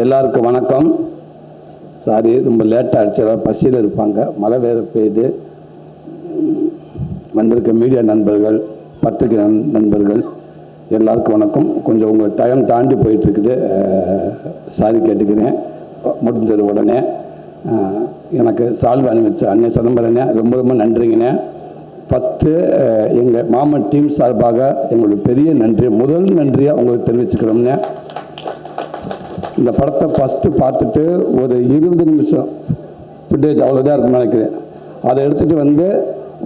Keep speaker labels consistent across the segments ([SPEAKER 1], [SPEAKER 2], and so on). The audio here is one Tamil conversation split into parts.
[SPEAKER 1] எல்லாருக்கும் வணக்கம். சாரி, ரொம்ப லேட்டாக ஆகிடுச்சு. பசியில் இருப்பாங்க, மழை வேறு பெய்யுது. வந்திருக்க மீடியா நண்பர்கள், பத்திரிகை நண்பர்கள் எல்லாருக்கும் வணக்கம். கொஞ்சம் உங்கள் டைம் தாண்டி போயிட்டுருக்குது, சாரி கேட்டுக்கிறேன். முடிஞ்சது உடனே எனக்கு சால்வை அனுப்பிச்ச அண்ணன் சிதம்பரண்ணே ரொம்ப ரொம்ப நன்றிங்கண்ணே. ஃபஸ்ட்டு எங்கள் மாமன் டீம் சார்பாக எங்களுடைய பெரிய நன்றி, முதல் நன்றியாக உங்களுக்கு தெரிவிச்சுக்கிறோம்னே. இந்த படத்தை ஃபஸ்ட்டு பார்த்துட்டு ஒரு 20 நிமிஷம் ஃபுட்டேஜ் அவ்வளோதான் இருக்குன்னு நினைக்கிறேன். அதை எடுத்துகிட்டு வந்து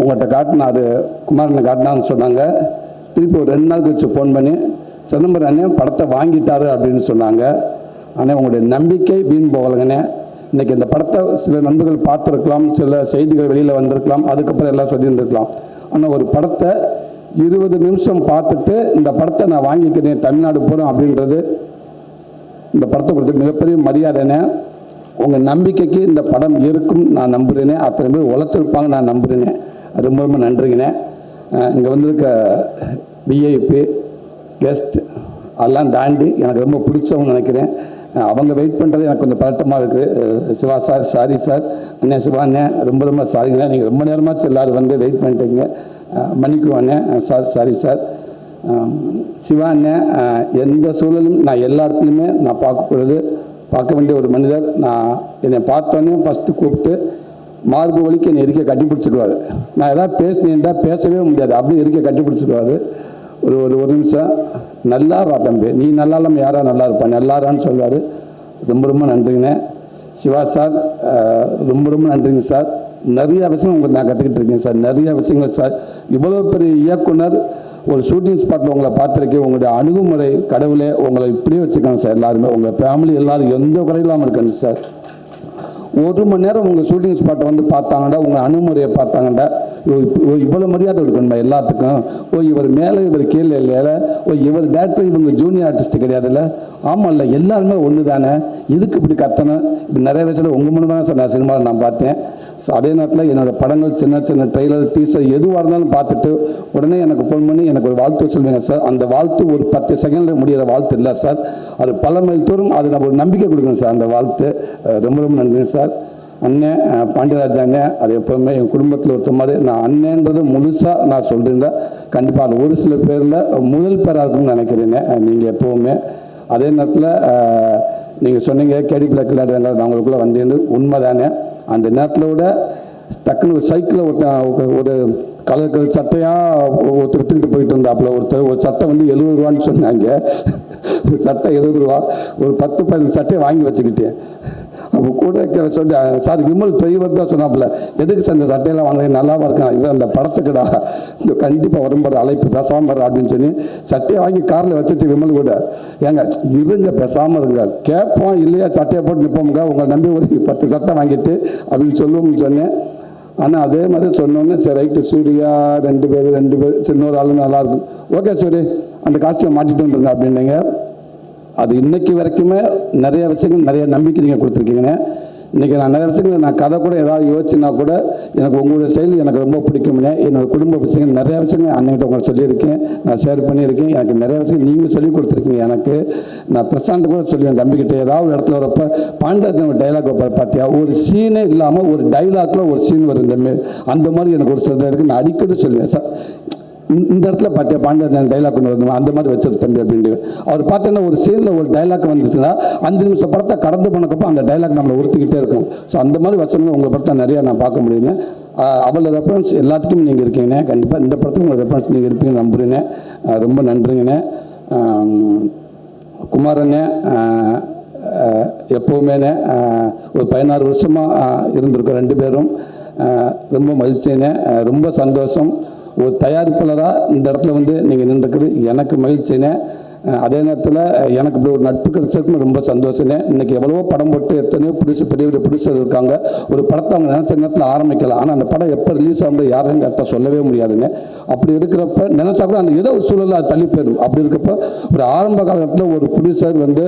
[SPEAKER 1] உங்கள்கிட்ட காட்டினா, அது குமாரனை காட்டினான்னு சொன்னாங்க. திருப்பி ஒரு 2 நாள் கழிச்சு ஃபோன் பண்ணி சிதம்பரம் அண்ணே படத்தை வாங்கிட்டாரு அப்படின்னு சொன்னாங்க. ஆனால் உங்களுடைய நம்பிக்கை வீண் போகலைங்கண்ணே. இன்றைக்கி இந்த படத்தை சில நண்பர்கள் பார்த்துருக்கலாம், சில செய்திகள் வெளியில் வந்திருக்கலாம், அதுக்கப்புறம் எல்லாம் சொல்லியிருந்துருக்கலாம். ஆனால் ஒரு படத்தை 20 நிமிஷம் பார்த்துட்டு இந்த படத்தை நான் வாங்கிக்கிறேன், தமிழ்நாடு போகிறேன் அப்படின்றது இந்த படத்தை கொடுத்து மிகப்பெரிய மரியாதைனே. உங்கள் நம்பிக்கைக்கு இந்த படம் இருக்கும் நான் நம்புகிறேனே. அத்தனை பேர் உழைச்சிருப்பாங்க நான் நம்புகிறேனே. ரொம்ப ரொம்ப நன்றிங்கண்ணே. இங்கே வந்திருக்க விஐபி கெஸ்ட் அதெல்லாம் தாண்டி எனக்கு ரொம்ப பிடிச்சவங்க நினைக்கிறேன். அவங்க வெயிட் பண்ணுறது எனக்கு கொஞ்சம் பதட்டமாக இருக்குது. சிவா சார் சாரி சார், அண்ணே சிவா அண்ணே ரொம்ப ரொம்ப சாரிங்கண்ணே. நீங்கள் ரொம்ப நேரமாச்சு எல்லோரும் வந்து வெயிட் பண்ணிட்டீங்க, மன்னிக்குவோம் அண்ணே. Sir sorry sir. சிவா அண்ணே எந்த சூழலும் நான் எல்லா இடத்துலையுமே நான் பார்க்க வேண்டிய ஒரு மனிதர். நான் என்னை பார்த்தோன்னே ஃபஸ்ட்டு கூப்பிட்டு மார்பு வலிக்கு என்னை இருக்க கட்டி பிடிச்சிக்குவார். நான் எதாவது பேசினேன்டா பேசவே முடியாது, அப்படியே இருக்க கட்டி பிடிச்சிக்குவார். ஒரு நிமிஷம் நல்லா இருப்பா தம்பி, நீ நல்லா இல்லாமல் யாரா நல்லா இருப்பான், நல்லாரான்னு சொல்லுவார். ரொம்ப ரொம்ப நன்றிங்கண்ணே. சிவா சார் ரொம்ப ரொம்ப நன்றிங்க சார். நிறைய விஷயம் உங்களுக்கு நான் கற்றுக்கிட்டு இருக்கேன் சார், நிறைய விஷயங்கள் சார். இவ்வளோ பெரிய இயக்குனர் ஒரு ஷூட்டிங் ஸ்பாட்டில் உங்களை பார்த்துருக்கேன். உங்களுடைய அணுகுமுறை கடவுளே உங்களை இப்படியே வச்சுக்காங்க சார். எல்லாருமே உங்கள் ஃபேமிலி எல்லோரும் எந்த குறையில்லாமல் இருக்காங்க சார். 1 மணி நேரம் உங்கள் ஷூட்டிங் ஸ்பாட்டை வந்து பார்த்தாங்கடா, உங்கள் அணுகுமுறையை பார்த்தாங்கடா, இவ்வளோ மரியாதை கொடுக்கணுமா எல்லாத்துக்கும். இவர் மேலே இவர் கீழே இல்லை, இவர் டேரக்டர் இவங்க ஜூனியர் ஆர்டிஸ்ட் கிடையாதுல்ல. ஆமாம் இல்லை, எல்லாருமே ஒன்று தானே, இதுக்கு இப்படி கத்தணும். இப்படி நிறைய வயசில் உங்கள் மூலம் தான் சார் நான் சினிமாவில் நான் பார்த்தேன். ஸோ அதே நேரத்தில் என்னோடய படங்கள் சின்ன சின்ன ட்ரெய்லர் டீசர் எதுவாக இருந்தாலும் பார்த்துட்டு உடனே எனக்கு ஃபோன் பண்ணி எனக்கு ஒரு வாழ்த்து சொல்லுவீங்க சார். அந்த வாழ்த்து ஒரு 10 செகண்டில் முடிகிற வாழ்த்து இல்லை சார், அது பல மைல் தூரம் அது நம்ம ஒரு நம்பிக்கை கொடுக்கணும் சார். அந்த வாழ்த்து ரொம்ப ரொம்ப நன்றிங்க சார். அண்ணன் பாண்டியராஜ் அண்ணன் அது எப்போவுமே என் குடும்பத்தில் ஒருத்த மாதிரி. நான் அண்ணன்றது முழுசாக நான் சொல்கிறேன். கண்டிப்பாக அது ஒரு சில பேரில் முதல் பேராக இருக்குன்னு நினைக்கிறேங்க நீங்கள் எப்போவுமே. அதே நேரத்தில் நீங்கள் சொன்னீங்க கேடி பிளாக் விளையாடுறாங்க, நான் உங்களுக்குள்ளே வந்தேன்னு உண்மை தானே. அந்த நேரத்தில் விட டக்குன்னு ஒரு சைக்கிளில் ஒரு கலர் சட்டையாக ஒருத்தர் போயிட்டு இருந்தாப்புல. ஒரு சட்டை வந்து 70 ரூபான்னு சொன்னாங்க. சட்டை 70 ரூபா. ஒரு 10-15 சட்டையை வாங்கி வச்சுக்கிட்டேன். அப்போ கூட சொல்லி சார் விமல் டிரைவர் தான் சொன்னாப்புல, எதுக்கு சார் இந்த சட்டையெல்லாம் வாங்குறேன், நல்லாவா இருக்கான், இது அந்த படத்துக்குடா, இந்த கண்டிப்பாக வரும்போது அழைப்பு பேசாமல் வர அப்படின்னு சொல்லி சட்டையை வாங்கி காரில் வச்சுட்டு விமல் கூட ஏங்க இருங்க பேசாமல் இருங்க, கேட்போம் இல்லையா சட்டையை போட்டு நிற்போமுங்க, உங்களை நம்பி ஒரு 10 சட்டை வாங்கிட்டு அப்படின்னு சொல்லுவோம்னு சொன்னேன். ஆனால் அதே மாதிரி சொன்னோன்னே சரி ரைட்டு சூர்யா 2 பேர் சின்ன ஆளு நல்லாயிருக்கும், ஓகே சூரி அந்த காஸ்டியூம் மாட்டிட்டு வந்துருங்க அப்படின்னீங்க. அது இன்றைக்கி வரைக்குமே நிறைய விஷயங்கள் நிறைய நம்பிக்கை நீங்கள் கொடுத்துருக்கீங்கண்ணே. இன்றைக்கி நான் நிறைய விஷயங்கள் நான் கதை கூட ஏதாவது யோசிச்சுனா கூட எனக்கு உங்களுடைய செயல் எனக்கு ரொம்ப பிடிக்கும்னே. என்னோடய குடும்ப விஷயங்கள் நிறைய விஷயங்கள் அன்னைக்கிட்ட உங்களை சொல்லியிருக்கேன், நான் ஷேர் பண்ணியிருக்கேன். எனக்கு நிறைய விஷயம் நீங்கள் சொல்லி கொடுத்துருக்கீங்க. எனக்கு நான் பிரசாந்த் கூட சொல்லுவேன் தம்பிக்கிட்ட ஏதாவது இடத்துல வரப்போ பாண்டியராஜன் ஒரு டைலாக் வைப்பார் பார்த்தியா, ஒரு சீனே இல்லாமல் ஒரு டைலாக்ல ஒரு சீன் வரும், அந்த மாதிரி எனக்கு ஒரு சில இருக்குது. நான் அடிக்கடி சொல்லுவேன் சார் இந்த இடத்துல பார்த்தியா பாண்டியராஜன் டைலாக் ஒன்று வரணும், அந்த மாதிரி வச்சது தம்பி அப்படின்ட்டு. அவர் பார்த்தீங்கன்னா ஒரு சீனில் ஒரு டைலாக் வந்துச்சுன்னா 5 நிமிஷம் படத்தை கடந்து போனக்கப்போ அந்த டைலாக் நம்மளை உறுத்திக்கிட்டே இருக்கும். ஸோ அந்த மாதிரி வசனங்கள் உங்கள் படத்தை நிறையா நான் பார்க்க முடியுங்க. அவளோட ரெஃபரன்ஸ் எல்லாத்துக்கும் நீங்கள் இருக்கீங்கண்ணே. கண்டிப்பாக இந்த படத்துக்கு உங்கள் ரெஃபரன்ஸ் நீங்கள் இருப்பீங்க நம்புறீங்க. ரொம்ப நன்றிங்கண்ணே. குமாரண்ணே எப்போவுமேண்ணே ஒரு 16 வருஷமாக இருந்திருக்கோம் 2 பேரும். ரொம்ப மகிழ்ச்சிண்ணே, ரொம்ப சந்தோஷம். ஒரு தயாரிப்பாளராக இந்த இடத்துல வந்து நீங்கள் நின்றுக்கிறது எனக்கு மகிழ்ச்சினே. அதே நேரத்தில் எனக்கு இப்படி ஒரு நட்பு கிடைச்சதுக்கு ரொம்ப சந்தோஷனே. இன்றைக்கி எவ்வளவோ படம் போட்டு எத்தனையோ பெரிய ப்ரொடியூசர் இருக்காங்க. ஒரு படத்தை அவங்க நினச்ச நேரத்தில் ஆரம்பிக்கலாம், ஆனால் அந்த படம் எப்போ ரிலீஸ் ஆகும்போது யாரும் கரெக்டாக சொல்லவே முடியாதுங்க. அப்படி இருக்கிறப்ப நினச்சா கூட அந்த ஏதோ ஒரு சூழலில் அது தள்ளி போயிடும். அப்படி இருக்கப்போ ஒரு ஆரம்ப காலத்தில் ஒரு ப்ரொடியூசர் வந்து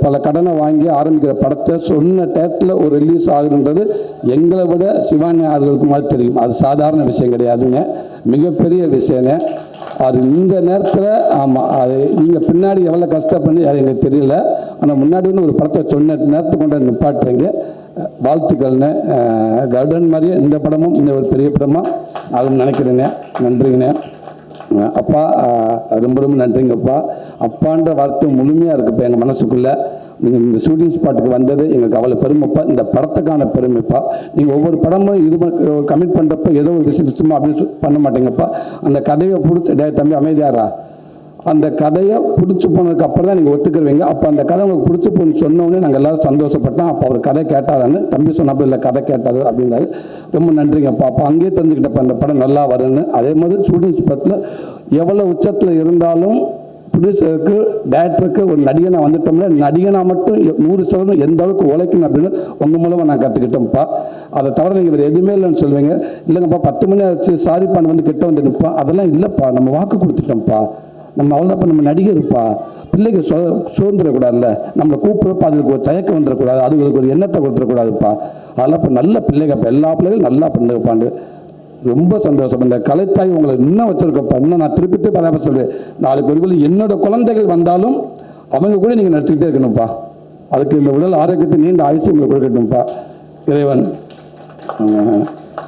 [SPEAKER 1] பல கடனை வாங்கி ஆரம்பிக்கிற படத்தை சொன்ன டயத்தில் ஒரு ரிலீஸ் ஆகுதுன்றது எங்களை விட சிவானி ஆறுகளுக்கு மாதிரி தெரியும். அது சாதாரண விஷயம் கிடையாதுங்க, மிகப்பெரிய விஷயங்க. அது இந்த நேரத்தில் ஆமாம், அது நீங்கள் நீங்கள் பின்னாடி எவ்வளோ கஷ்டப்பட்டு அது எங்களுக்கு தெரியல. ஆனால் முன்னாடி வந்து ஒரு படத்தை சொன்ன நேரத்துக்கு கொண்டு நிப்பாட்டுறீங்க. வாழ்த்துக்கள்னு. கருடன் மாதிரியே இந்த படமும் இந்த ஒரு பெரிய படமாக அது நினைக்கிறேங்க. நன்றிங்கண்ணே. அப்பா ரொம்ப ரொம்ப நன்றிங்கப்பா. அப்பான்ற வார்த்தை முழுமையாக இருக்குப்பா எங்கள் மனசுக்குள்ளே. நீங்கள் இந்த ஷூட்டிங் ஸ்பாட்டுக்கு வந்தது எங்களுக்கு அவ்வளோ பெருமைப்பா. இந்த படத்துக்கான பெருமைப்பா. நீங்கள் ஒவ்வொரு படமும் இது கமிட் பண்ணுறப்ப ஏதோ ஒரு விஷயம் சும்மா அப்படின்னு பண்ண மாட்டேங்கப்பா. அந்த கதையை பிடிச்ச தம்பி அமைதியாரா, அந்த கதையை பிடிச்சி போனதுக்கு அப்புறம் தான் நீங்கள் ஒத்துக்குருவீங்க. அப்போ அந்த கதை உங்களுக்கு பிடிச்சி போன்னு சொன்னோடனே நாங்கள் எல்லோரும் சந்தோஷப்பட்டோம். அப்போ அவர் கதை கேட்டாரான்னு தம்பி சொன்னப்போ இல்லை கதை கேட்டார் அப்படின்னாரு. ரொம்ப நன்றிங்கப்பா. அப்போ அங்கேயே தெரிஞ்சுக்கிட்டப்ப அந்த படம் நல்லா வரும்னு. அதே மாதிரி ஷூட்டிங் ஸ்பாட்டில் எவ்வளோ உச்சத்தில் இருந்தாலும் ப்ரொடியூசருக்கு டேரக்டருக்கு ஒரு நடிகனாக வந்துட்டோம்னா நடிகனாக மட்டும் 100% எந்த அளவுக்கு உழைக்கணும் அப்படின்னு உங்கள் மூலமாக நான் கற்றுக்கிட்டோம்ப்பா. அதை தவிர நீங்கள் வேறு எதுவுமே இல்லைன்னு சொல்லுவீங்க. இல்லைங்கப்பா 10 மணி ஆச்சு சாரிப்பான்னு வந்து கிட்ட வந்து நிற்பா. அதெல்லாம் இல்லைப்பா, நம்ம வாக்கு கொடுத்துட்டோம்ப்பா. நம்ம அவ்வளோதாப்பா, நம்ம நடிகர்ப்பா. பிள்ளைங்க சோர்ந்துடக்கூடாதுல்ல, நம்மளை கூப்பிட்றப்ப அதுக்கு ஒரு தயக்கம் வந்துடக்கூடாது, அதுங்களுக்கு ஒரு எண்ணத்தை கொடுத்துடக்கூடாதுப்பா. அதெல்லாம் இப்போ நல்ல பிள்ளைங்கப்பா, எல்லா பிள்ளைகளும் நல்லா பண்ணுங்கப்பாண்டு. ரொம்ப சந்தோஷம். இந்த கலைத்தாய் உங்களை இன்னும் வச்சிருக்கப்பா. இன்னும் நான் திருப்பிட்டு பதாப சொல்கிறேன். நாளைக்கு ஒரு என்னோட குழந்தைகள் வந்தாலும் அவங்க கூட நீங்கள் நடிச்சுக்கிட்டே இருக்கணும்ப்பா. அதுக்கு இந்த உடல் ஆரோக்கியத்தை நீண்ட ஆயுசு உங்களுக்கு கொடுக்கட்டும்ப்பா இறைவன்.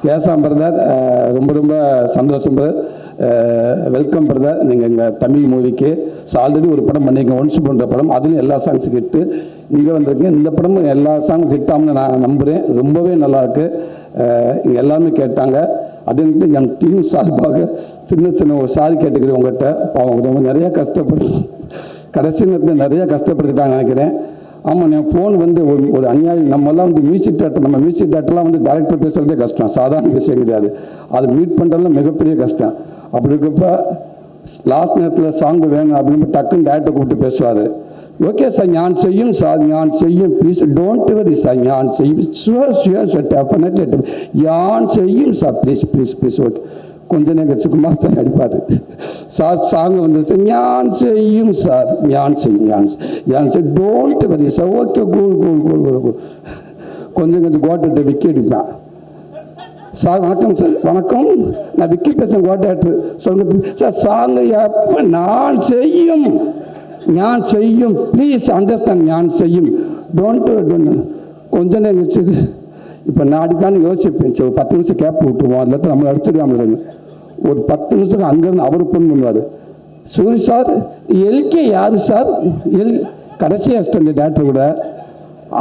[SPEAKER 1] கேசாம் பிரதர் ரொம்ப ரொம்ப சந்தோஷம் பிரதர். Welcome brother. நீங்கள் எங்கள் தமிழ் மூவிக்கு ஆல்ரெடி ஒரு படம் பண்ணியிருக்கேன், ஒன்ஸ் பண்ணுற படம். அதுலேயும் எல்லா சாங்ஸும் ஹிட்டு. இங்கே வந்திருக்கேன், இந்த படமும் எல்லா சாங்கும் ஹிட்டாகும்னு நான் நம்புகிறேன். ரொம்பவே நல்லாயிருக்கு. இங்கே எல்லாருமே கேட்டாங்க. அது என் டீம் சார்பாக சின்ன ஒரு சாரி கேட்டுக்கிறேன் உங்கள்கிட்ட. அவங்க ரொம்ப நிறையா கடைசி நேரத்தில் நிறையா கஷ்டப்படுத்திட்டாங்க நினைக்கிறேன். ஆமாம், என் ஃபோன் வந்து ஒரு அநியாயம். நம்மெல்லாம் வந்து மியூசிக் டேரக்டர்லாம் வந்து டேரக்டர் பேசுகிறதே கஷ்டம், சாதாரண விஷயம் கிடையாது. அதை மீட் பண்ணுறதுலாம் மிகப்பெரிய கஷ்டம். அப்படி இருக்கப்போ லாஸ்ட் நேரத்தில் சாங்கு வேணும் அப்படின்னு டக்குன்னு டேரக்டர் கூப்பிட்டு பேசுவார். ஓகே சார், ஞான் செய்யும் சார், ஞான் செய்யும், ப்ளீஸ் டோன்ட் வரி சார், ஞான் செய்யும், ஷுவர் டெஃபினெட்லி ஞான் செய்யும் சார், ப்ளீஸ் ஓகே. கொஞ்சம் நேரம் கழிச்சு குமார் சார் அடிப்பார். சார் சாங் வந்துச்சு, ஞான் செய்யும் சார், ஞான் செய்யும் don't worry sir, okay cool. கொஞ்சம் கோட்டை விக்கி அடிப்பேன். சார் வணக்கம் சார். வணக்கம், நான் விக்கி பேசுகிறேன், கோட்டை சொல்லுங்க சார். சாங் எப்போ நான் செய்யும், ஞான் செய்யும், ப்ளீஸ் அண்டர்ஸ்டாண்ட், ஞான் செய்யும் டோன்ட். கொஞ்ச நேரம் வச்சுது இப்போ நான் அடிக்கான்னு யோசிப்பேன். ஒரு 10 நிமிஷம் கேப் விட்டுருவோம், அதில் நம்மளை அடிச்சிருக்காம சார். ஒரு 10 நிமிஷத்துக்கு அங்கேருந்து அவர் ஃபோன் பண்ணுவார். சூரி சார், எல்கே யார் சார்? கடைசி அசிஸ்டன்ட் டேரக்டர் கூட.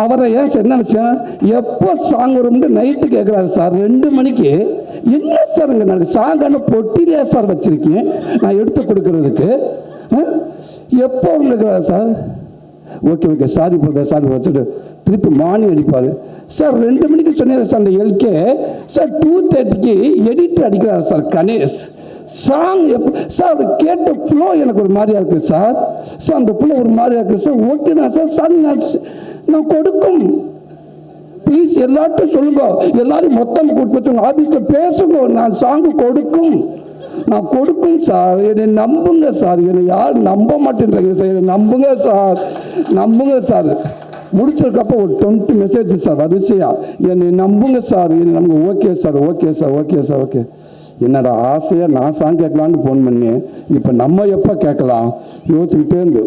[SPEAKER 1] அவரை ஏன் சார் என்ன விஷயம், எப்போ சாங் வரும்னு நைட்டு கேட்குறாரு சார் 2 மணிக்கு. என்ன சார் இங்கே எனக்கு சாங்கான பொட்டிலே சார் வச்சுருக்கேன் நான் எடுத்து கொடுக்கறதுக்கு. எப்போ இருக்கிறார் சார்? ஓகே சாரி சாரி வச்சுட்டு திருப்பி மார்னிங் அடிப்பார். சார் 2 மணிக்கு சொன்னார் சார் அந்த எல்கே சார். 2:30க்கு எடிட்டர் அடிக்கிறார் சார் கணேஷ். சாங் சார் அவர் கேட்ட ஃப்ளோ எனக்கு ஒரு மாதிரியா இருக்குது சார். அந்த ஃப்ளோ ஒரு மாதிரியா இருக்குது சார். ஓகே தான் சார். சார் நான் கொடுக்கும், ப்ளீஸ் எல்லார்ட்டும் சொல்லுங்க, எல்லாரும் மொத்தம் கூட்டு வச்சுங்க, ஆஃபீஸில் பேசுங்க, நான் சாங்கு கொடுக்கும், நான் கொடுக்கும் சார். என்னை நம்புங்க சார். என்னை யாரும் நம்ப மாட்டேன்றாங்க சார். என்னை நம்புங்க சார். முடிச்சிருக்கப்போ ஒரு 20 மெசேஜ் சார் வரிசையா. என்னை நம்புங்க சார், என்னை நம்புங்க. ஓகே. என்னோட ஆசையாக நான் சாங் கேட்கலான்னு ஃபோன் பண்ணி இப்போ நம்ம எப்போ கேட்கலாம் யோசிச்சுக்கிட்டே இருந்து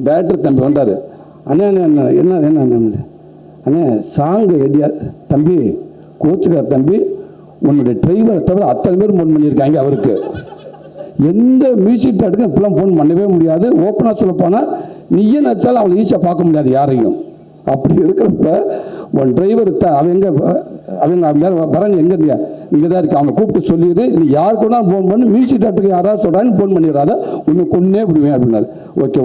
[SPEAKER 1] டேரக்டர் தம்பி வந்தார். அண்ணே அண்ணே சாங்கு ரெடியா தம்பி, கோச்சுக்கார தம்பி, உன்னுடைய டிரைவரை தவிர அத்தனை பேர் ஃபோன் பண்ணியிருக்காங்க. அவருக்கு எந்த மியூசிக் டேரக்டருக்கும் இப்பெல்லாம் ஃபோன் பண்ணவே முடியாது. ஓப்பனாக சொல்ல போனால் நீயே நினச்சாலும் அவளை ஈஸியாக பார்க்க முடியாது யாரையும். அப்படி இருக்கிறப்ப உன் டிரைவர் அவங்க வரங்க எங்கே இருந்தியா, இங்கே தான் இருக்கு, அவங்க கூப்பிட்டு சொல்லிடு, நீ யார் கூட ஃபோன் பண்ணி மியூசிக் டேரக்டருக்கு யாராவது சொல்கிறான்னு ஃபோன் பண்ணிடுறாத, உன்னை கொன்னே விடுவேன் அப்படின்னாரு. ஓகே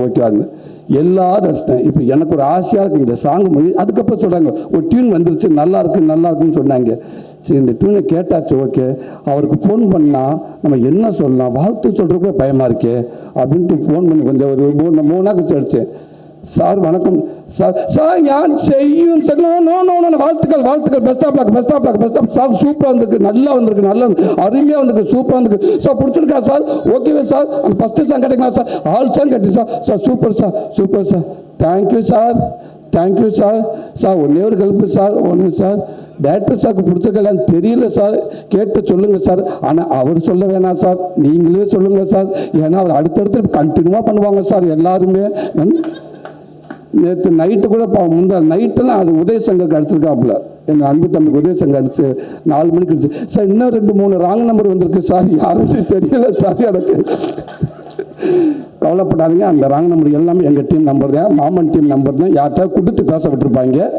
[SPEAKER 1] எல்லாரும் அடிச்சிட்டேன். இப்போ எனக்கு ஒரு ஆசையாக இருக்குது இந்த சாங் மொழி. அதுக்கப்புறம் சொல்கிறாங்க ஒரு டியூன் வந்துருச்சு, நல்லா இருக்குன்னு சொன்னாங்க. சரி, இந்த டியூனை கேட்டாச்சு. ஓகே, அவருக்கு ஃபோன் பண்ணால் நம்ம என்ன சொல்லலாம், வாழ்த்து சொல்கிறதுக்கு பயமாக இருக்கே அப்படின்ட்டு ஃபோன் பண்ணி கொஞ்சம் ஒரு 3 நாள் கழிச்சு அடித்தேன். சார் வணக்கம் சார் ஞான் செய்யும் சார். வாழ்த்துக்கள் பெஸ்ட் ஆஃப் லக் சார். சூப்பராக வந்திருக்கு, நல்லா வந்திருக்கு, நல்லா அருமையாக வந்திருக்கு, சூப்பராக வந்திருக்கு சார். பிடிச்சிருக்கா சார்? ஓகேவே சார். அந்த ஃபஸ்ட்டு சாங் கிடைக்குமா சார்? ஆல் சாங் கட்டி sir. Super sir. Thank you sir. ஒன்றே ஒரு ஹெல்ப்பு சார். டேரக்டர் சாருக்கு பிடிச்சிருக்கலான்னு தெரியல சார், கேட்டு சொல்லுங்கள் சார். ஆனால் அவர் சொல்ல வேணாம் சார், நீங்களே சொல்லுங்கள் சார். ஏன்னா அவர் அடுத்தடுத்து கண்டினியூவாக பண்ணுவாங்க சார் எல்லாருமே. நேற்று நைட்டு கூட முந்தா நைட்டெல்லாம் அது உதயசங்கருக்கு அடிச்சிருக்காப்புல, எங்கள் அன்பு தம்பிக்கு உதயசங்கர் அடிச்சு 4 மணிக்கு அடிச்சு சார். இன்னும் 2-3 ராங் நம்பர் வந்திருக்கு சார், யாருமே தெரியல சார் எனக்கு. கவலைப்படாதீங்க, அந்த ராங் நம்பர் எல்லாமே எங்கள் டீம் நம்பர் தான், மாமன் டீம் நம்பர் தான். யார்கிட்ட கொடுத்து பேச விட்டுருப்பாங்க.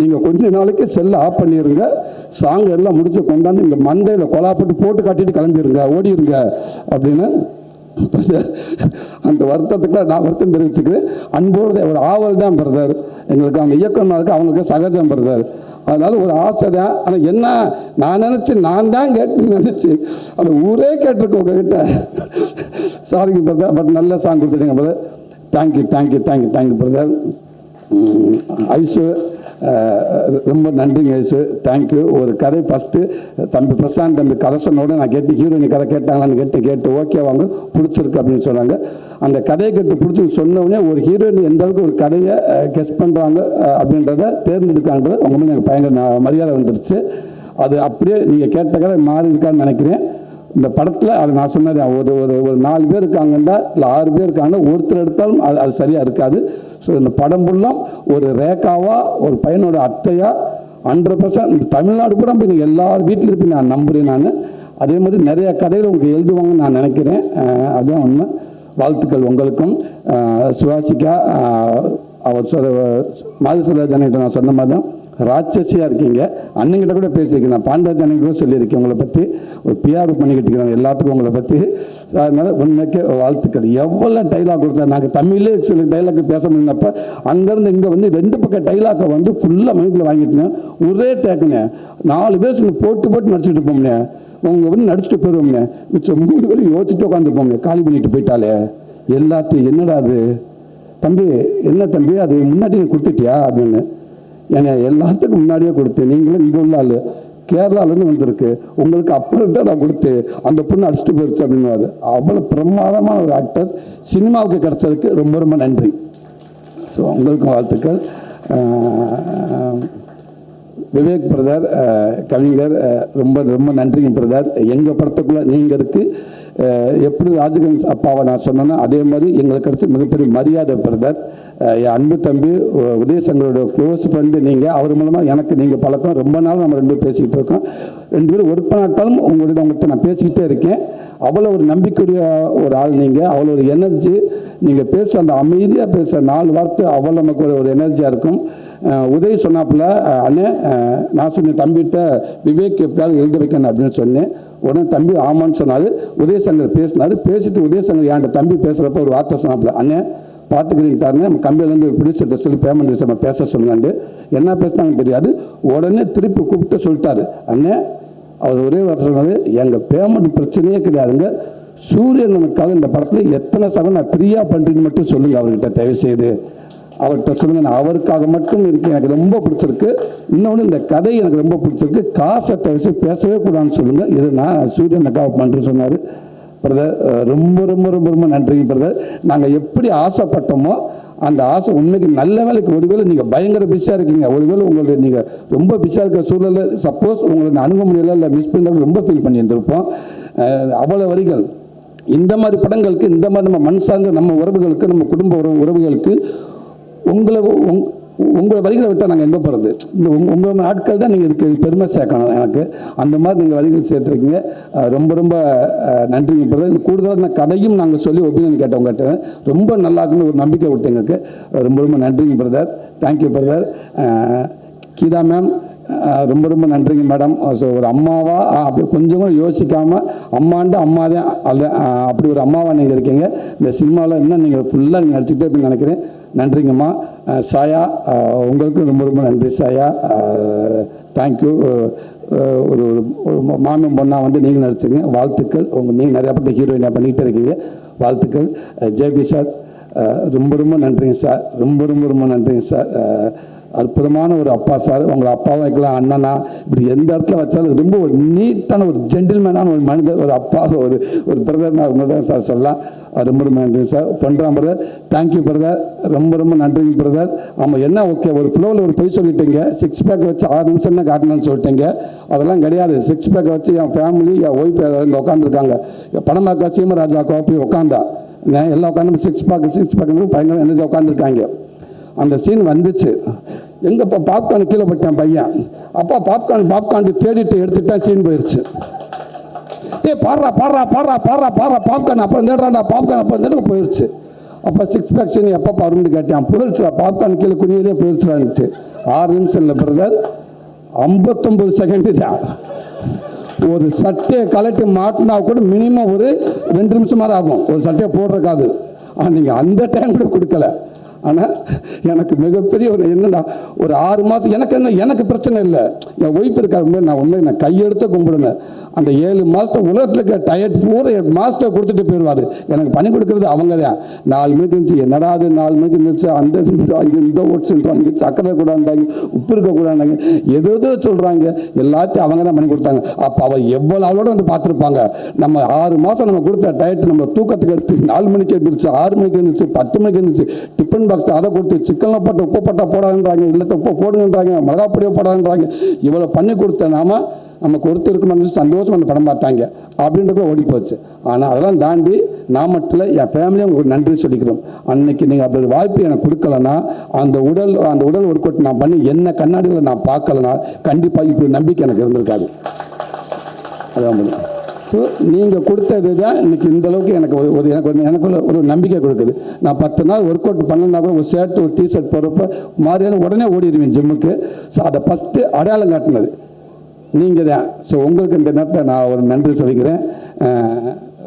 [SPEAKER 1] நீங்கள் கொஞ்ச நாளைக்கு செல்லை ஆஃப் பண்ணிடுங்க, சாங் எல்லாம் முடிச்சு கொண்டாந்து இங்கே மந்தையில் கொலாப்பட்டு போட்டு காட்டிட்டு கிளம்பிடுங்க, ஓடிடுங்க அப்படின்னு. அந்த வருத்தத்துக்கு நான் வருத்தம் தெரிவிச்சுக்கிறேன். அன்போடு ஒரு ஆவல் தான் பிரதர் எங்களுக்கு, அவங்க இயக்குனருக்கு அவங்களுக்கு சகஜம் பிரதர். அதனால ஒரு ஆசை தான். ஆனால் என்ன நான் நினச்சி நான் தான் கேட்டு நினச்சி அந்த ஊரே கேட்டிருக்கேன் உங்ககிட்ட. சாரிங்க பிரதர், பட் நல்ல சாங் கொடுத்துட்டீங்க brother. Thank you thank you thank you thank you brother. Aisu ரொம்ப நன்றிங்க ஐசு, தேங்க்யூ. ஒரு கதை ஃபஸ்ட்டு தம்பி பிரசாந்த் தம்பி கதை சொன்னோட நான் கேட்டு ஹீரோயின் கதை கேட்டாங்களான்னு கேட்டு ஓகே வாங்க பிடிச்சிருக்கு அப்படின்னு சொன்னாங்க. அந்த கதையை கேட்டு பிடிச்சி சொன்னோடனே ஒரு ஹீரோயின் எந்த அளவுக்கு ஒரு கதையை கெஸ் பண்ணுறாங்க அப்படின்றத தேர்ந்தெடுக்கான்றது அவங்க மேலே எனக்கு பயங்கர மரியாதை வந்துடுச்சு. அது அப்படியே நீங்கள் கேட்ட கதை மாறி இருக்கான்னு நினைக்கிறேன். இந்த படத்தில் அது நான் சொன்னது ஒரு 4 பேர் இருக்காங்கன்னா இல்லை 6 பேர் இருக்காங்கன்னா ஒருத்தர் எடுத்தாலும் அது சரியாக இருக்காது. ஸோ இந்த படம் ஃபுல்லாக ஒரு ரேகாவா ஒரு பையனோட அத்தையா 100% தமிழ்நாடு கூட போய் நீங்கள் எல்லார் வீட்டில் இருப்பீங்க நான் நம்புகிறேன். நான் அதே மாதிரி நிறைய கதைகள் உங்களுக்கு எழுதுவாங்கன்னு நான் நினைக்கிறேன். அதுதான் உண்மை. வாழ்த்துக்கள் உங்களுக்கும். சுவாசிக்கா அவர் மாதேஸ்வரராஜன்கிட்ட நான் சொன்ன மாதிரி தான் ராட்சசியாக இருக்கீங்க. அண்ணங்கிட்ட கூட பேசியிருக்கேன், நான் பாண்டராஜ் அண்ணன் கூட சொல்லியிருக்கேன் உங்களை பற்றி. ஒரு பிஆர் பண்ணிக்கிட்டு இருக்கிறாங்க எல்லாத்துக்கும் உங்களை பற்றி. அதனால் உண்மைக்கே வாழ்த்துக்கள். எவ்வளோ டைலாக் கொடுத்தா நாங்கள் தமிழ்லேயே சில டைலாக் பேச முடியினப்போ அங்கேருந்து இங்கே வந்து 2 பக்கம் டைலாக்கை வந்து ஃபுல்லாக மைண்டில் வாங்கிட்டுனேன். ஒரே டேக்குனே 4 பேர் சொல்லி போட்டு நடிச்சுட்டு இருப்போம்னே. உங்கள் வந்து நடிச்சுட்டு போயிடுவோம்னே. மிச்சம் 3 பேர் யோசிச்சுட்டு உட்காந்துருப்போம்னே. காலி பண்ணிட்டு போயிட்டாலே எல்லாத்தையும். என்னடா அது தம்பி, என்ன தம்பி அது முன்னாடி கொடுத்துட்டியா அப்படின்னு. ஏன்னா எல்லாத்துக்கும் முன்னாடியே கொடுத்து, நீங்களும் இங்கே உள்ள ஆள் கேரளாலேருந்து வந்திருக்கு, உங்களுக்கு அப்புறம் தான் நான் கொடுத்து அந்த பொண்ணு அடிச்சுட்டு போயிடுச்சு அப்படின்னு. அவ்வளோ பிரமாதமான ஒரு ஆக்டர்ஸ் சினிமாவுக்கு கிடைச்சதுக்கு ரொம்ப ரொம்ப நன்றி. ஸோ உங்களுக்கும் வாழ்த்துக்கள். விவேக் பிரதர் கவிஞர் ரொம்ப ரொம்ப நன்றிங்க பிரதர். எங்கள் படத்துக்குள்ளே நீங்கள் இருக்குது. எப்படி ராஜகன்ஸ் அப்பாவை நான் சொன்னேன்னா அதே மாதிரி எங்களுக்கு கிடைச்ச மிகப்பெரிய மரியாதை பிரதர். என் அன்பு தம்பி உதயசங்கரோட க்ளோஸ் ஃப்ரெண்டு நீங்கள். அவர் மூலமாக எனக்கு நீங்கள் பழக்கம். ரொம்ப நாள் நம்ம 2 பேரும் பேசிக்கிட்டு இருக்கோம். 2 பேரும் ஒர்க் பண்ணாட்டாலும் உங்கள்கிட்ட நான் பேசிக்கிட்டே இருக்கேன். அவ்வளோ ஒரு நம்பிக்கையுடைய ஒரு ஆள் நீங்கள். அவ்வளோ ஒரு எனர்ஜி. நீங்கள் பேசுகிற அந்த அமைதியாக பேசுகிற 4 வார்த்தை அவ்வளோ நமக்கு ஒரு எனர்ஜியாக இருக்கும். உதய் சொன்னாப்புல, அண்ணே நான் சொன்னேன் தம்பிகிட்ட விவேக் எப்படியாவது எழுத வைக்கணும் அப்படின்னு சொன்னேன். உடனே தம்பி ஆமான்னு சொன்னார். உதயசங்கர் பேசினார். பேசிட்டு உதயசங்கர் என்கிட்ட தம்பி பேசுகிறப்ப ஒரு வார்த்தை சொன்னாப்புல, அண்ணே பார்த்துக்கிட்டாருன்னு நம்ம கம்பெனிலேருந்து ப்ரொடியூசர்கிட்ட சொல்லி பேமெண்ட் நம்ம பேச சொல்லுங்கண்டு. என்ன பேசினாங்கன்னு தெரியாது. உடனே திருப்பி கூப்பிட்டு சொல்லிட்டாரு, அண்ணே அவர் ஒரே வார்த்தை சொன்னார், எங்கள் பேமெண்ட் பிரச்சனையே கிடையாதுங்க, சூரியனுக்காக இந்த படத்தில் எத்தனை சகம் நான் ஃப்ரீயாக பண்ணுறேன்னு மட்டும் சொல்லுங்கள் அவர்கிட்ட தயவுசெய்து. அவர்கிட்ட சொல்லுங்கள், நான் அவருக்காக மட்டும் இருக்கேன், எனக்கு ரொம்ப பிடிச்சிருக்கு. இன்னொன்று இந்த கதை எனக்கு ரொம்ப பிடிச்சிருக்கு, காசை தயவுசெய்து பேசவே கூடாதுன்னு சொல்லுங்கள், இது நான் சூரியனுக்காக பண்ணுறேன்னு சொன்னார். பிரதர் ரொம்ப ரொம்ப ரொம்ப ரொம்ப நன்றிங்க பிரதர். நாங்கள் எப்படி ஆசைப்பட்டோமோ அந்த ஆசை உண்மைக்கு நல்ல வேலைக்கு. ஒருவேளை நீங்கள் பயங்கர பிஸியாக இருக்கீங்க, ஒருவேளை உங்களுக்கு நீங்கள் ரொம்ப பிஸியாக இருக்கிற சூழலில் சப்போஸ் உங்களுக்கு அணுக முடியலை இல்லை மிஸ் பண்ணுறது ரொம்ப ஃபீல் பண்ணி இருந்திருப்போம். அவ்வளோ வரிகள் இந்த மாதிரி படங்களுக்கு, இந்த மாதிரி நம்ம மண் சார்ந்த நம்ம உறவுகளுக்கு, நம்ம குடும்ப உறவுகளுக்கு உங்களை வரிகளை விட்டால் நாங்கள் எங்கே போகிறது? இந்த உங்கள் ஆட்கள் தான் நீங்கள் இதுக்கு பெருமை சேர்க்கணும் எனக்கு. அந்த மாதிரி நீங்கள் வரிகள் சேர்த்துருக்கீங்க. ரொம்ப ரொம்ப நன்றிங்க பிரதர். இது கூடுதலாக இந்த கதையும் நாங்கள் சொல்லி ஒப்பீனியன் கேட்டவங்ககிட்ட ரொம்ப நல்லா இருக்குன்னு ஒரு நம்பிக்கை கொடுத்து எங்களுக்கு ரொம்ப ரொம்ப நன்றிங்க brother. Thank you brother. Geetha ma'am ரொம்ப ரொம்ப நன்றிங்க மேடம். ஸோ ஒரு அம்மாவா அப்படி கொஞ்சம் கூட யோசிக்காமல் அம்மாண்ட அம்மா தான் அப்படி ஒரு அம்மாவாக நீங்கள் இருக்கீங்க. இந்த சினிமாவில் இன்னும் நீங்கள் ஃபுல்லாக நீங்கள் நடிச்சுக்கிட்டே இருப்பீங்கன்னு நினைக்கிறேன். நன்றிங்கம்மா. சாயா உங்களுக்கும் ரொம்ப ரொம்ப நன்றி சாயா. தேங்க்யூ. ஒரு மாமன் பொண்ணாக வந்து நீங்கள் நடிச்சிங்க, வாழ்த்துக்கள். நீங்கள் நிறையா பட்ட ஹீரோயினாக பண்ணிகிட்டே இருக்கீங்க, வாழ்த்துக்கள். ஜேபி சார் ரொம்ப ரொம்ப நன்றிங்க சார். ரொம்ப ரொம்ப ரொம்ப நன்றிங்க சார். அற்புதமான ஒரு அப்பா சார். உங்களை அப்பாவும் வைக்கலாம், அண்ணனா, இப்படி எந்த இடத்துல வச்சாலும் ரொம்ப ஒரு நீட்டான ஒரு ஜென்டில்மேனான ஒரு மனிதர், ஒரு அப்பா, ஒரு பிரதர் தான் சார் சொல்லலாம். ரொம்ப ரொம்ப நன்றி சார். பண்ணுறான் பிரதர், தேங்க்யூ பிரதர், ரொம்ப ரொம்ப நன்றிங்க பிரதர். ஆமாம், என்ன ஓகே, ஒரு ஃப்ளோவில் ஒரு பொய் சொல்லிட்டீங்க, 6 பேக் வச்சு 6 நிமிஷம் தான் காட்டணும்னு சொல்லிட்டீங்க. அதெல்லாம் கிடையாது. 6 பேக் வச்சு என் ஃபேமிலி, என் ஒய்ஃப் இங்கே உட்காந்துருக்காங்க. பணமாக்கா சீமராஜாக்கா போய் உட்காந்தா எல்லாம் உட்காந்து 6 பேக் பயங்கர என்ன உட்காந்துருக்காங்க. அந்த சீன் வந்துச்சு. எங்கப்பா பாப்கார்ன் கீழே போட்டேன் பையன். அப்பா பாப்கார்ன் தேடிட்டு எடுத்துட்டேன், சீன் போயிடுச்சு. பாடுறா பாப்கார்ன் அப்புறம் தேடுறாண்டா, பாப்கார்ன் அப்புறம் தேட போயிடுச்சு. அப்போ 6 பேக் சீன் எப்போ பாருன்னு கேட்டேன். போயிடுச்சுடா, பாப்கார்ன் கீழே குனியிலே போயிடுச்சுடான்ட்டு. 6 நிமிஷம் இல்லை பிரதர், 59 செகண்டு தான். ஒரு சட்டையை கலட்டி மாட்டினா கூட மினிமம் ஒரு 2 நிமிஷமாக ஆகும் ஒரு சட்டையை போடுறக்காது. ஆனால் நீங்கள் அந்த டைம் கூட கொடுக்கல. ஆனால் எனக்கு மிகப்பெரிய ஒரு என்னடா, ஒரு 6 மாதம் எனக்கு பிரச்சனை இல்லை. என் ஒய்ஃப் இருக்காங்க, நான் கையெடுத்து கும்பிடுவேன். அந்த 7 மாதத்தை உலகத்தில் இருக்க டயர்ட் பூரா 7 மாதத்தை கொடுத்துட்டு போயிடுவார். எனக்கு பண்ணி கொடுக்குறது அவங்க தான். 4 மணிக்கு இருந்துச்சு, என்னடா அது 4 மணிக்கு இருந்துச்சு, அந்த இந்த ஓட்ஸ்ன்றாங்க, சக்கரை கூடாண்டாங்க, உப்பு இருக்கக்கூடாண்டாங்க, எதோ சொல்கிறாங்க. எல்லாத்தையும் அவங்க தான் பண்ணி கொடுத்தாங்க. அப்போ அவள் எவ்வளோ அவளோட வந்து பார்த்துருப்பாங்க. நம்ம 6 மாதம் நம்ம கொடுத்த டயட் நம்ம தூக்கத்துக்கு எடுத்து 4 மணிக்கு எழுந்திரிச்சு, 6 மணிக்கு எழுந்திரிச்சு, 10 மணிக்கு எழுந்திரிச்சு, டிஃபன் பாக்ஸ் அதை கொடுத்து சிக்கன்லாம் போட்டு உப்பு பட்டா போடாதுன்றாங்க, இல்லத்தை உப்பு போடுங்கன்றாங்க, மிளகாப்பொடியோ போடாதுன்றாங்க. இவ்வளோ பண்ணி கொடுத்த நமக்கு ஒருத்தருக்கு சந்தோஷம் அந்த படம் பார்த்தாங்க அப்படின்றத ஓடி போச்சு. ஆனால் அதெல்லாம் தாண்டி நான் மட்டும் இல்லை, என் ஃபேமிலியும் உங்களுக்கு நன்றி சொல்லிக்கிறோம். அன்னைக்கு நீங்கள் அப்படி ஒரு வாய்ப்பு எனக்கு கொடுக்கலன்னா, அந்த உடல் ஒர்க் அவுட் நான் பண்ணி என்ன கண்ணாடியில் நான் பார்க்கலன்னா கண்டிப்பாக இப்படி நம்பிக்கை எனக்கு இருந்திருக்காது. அதான் முடியும். ஸோ நீங்கள் கொடுத்தது தான் இன்றைக்கி இந்தளவுக்கு எனக்கு ஒரு நம்பிக்கை கொடுக்குது. நான் 10 நாள் ஒர்க் அவுட் பண்ணலன்னா கூட ஒரு ஷர்ட் ஒரு டிஷர்ட் போகிறப்ப மாதிரியான உடனே ஓடிடுவேன் ஜிம்முக்கு. ஸோ அதை ஃபஸ்ட்டு அடையாளம் காட்டினது நீங்கள் தான். ஸோ உங்களுக்கு இந்த நேரத்தில் நான் ஒரு நன்றி சொல்லிக்கிறேன்.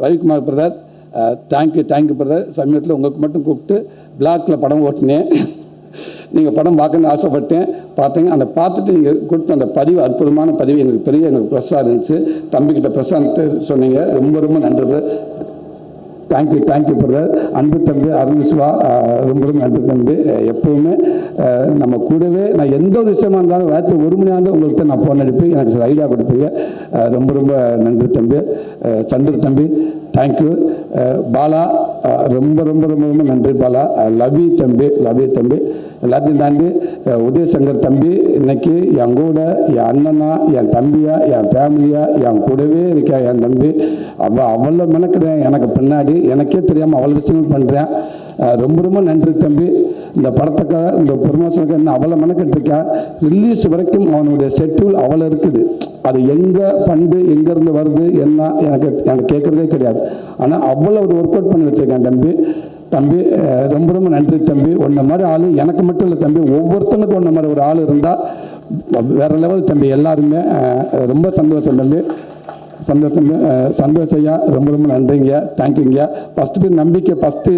[SPEAKER 1] Ravikumar brother, thank you brother. சமயத்தில் உங்களுக்கு மட்டும் கூப்பிட்டு பிளாக்கில் படம் ஓட்டினேன். நீங்கள் படம் பார்க்கணுன்னு ஆசைப்பட்டேன், பார்த்தீங்க. அந்த பார்த்துட்டு நீங்கள் கொடுத்த அந்த பதிவு, அற்புதமான பதிவு, எனக்கு ப்ரெஸ்ஸாக இருந்துச்சு. தம்பிக்கிட்ட ப்ரெஸ்ஸாக சொன்னீங்க. ரொம்ப ரொம்ப நன்றி பிரதர். Thank you brother. அன்பு தம்பி அருண் சிவா, ரொம்ப நன்றி தம்பி. எப்போவுமே நம்ம கூடவே நான் எந்த ஒரு விஷயமா இருந்தாலும் ராத்திரி 1 மணி ஆனாலும் உங்கள்கிட்ட நான் ஃபோன் அனுப்பி எனக்கு சில ஐடியா கொடுப்பீங்க. ரொம்ப நன்றி தம்பி. சந்திர தம்பி தேங்க்யூ. பாலா, ரொம்ப நன்றி பாலா. லவ் யூ தம்பி. எல்லாத்தையும் தாண்டி உதயசங்கர் தம்பி, இன்னைக்கு என் கூட என் அண்ணனா, என் தம்பியா, என் ஃபேமிலியா, என் கூடவே இருக்கா என் தம்பி. அவ்வளோ மெனக்கிறேன். எனக்கு பின்னாடி எனக்கே தெரியாமல் அவ்வளோ விஷயங்கள் பண்ணுறேன். ரொம்ப நன்றி தம்பி. இந்த படத்துக்காக, இந்த ப்ரமோஷனுக்கு என்ன அவ்வளோ மெனக்கிட்டுருக்கேன். ரிலீஸ் வரைக்கும் அவனுடைய ஷெட்யூல் அவ்வளோ இருக்குது. அது எங்கே ஃபண்டு எங்கேருந்து வருது என்ன எனக்கு கேட்குறதே கிடையாது. ஆனால் அவ்வளோ ஒரு ஒர்க் அவுட் பண்ணி வச்சுருக்கேன் தம்பி. ரொம்ப நன்றி தம்பி. ஒன்றை மாதிரி ஆள் எனக்கு மட்டும் இல்லை தம்பி, ஒவ்வொருத்தனுக்கும் ஒன்றை மாதிரி ஒரு ஆள் இருந்தால் வேறு லெவல் தம்பி. எல்லாருமே ரொம்ப சந்தோஷம் தம்பி. சந்தோஷம் ஐயா. ரொம்ப நன்றிங்க. தேங்க்யூங்க. ஃபஸ்ட்டு நம்பிக்கை, ஃபஸ்ட்டு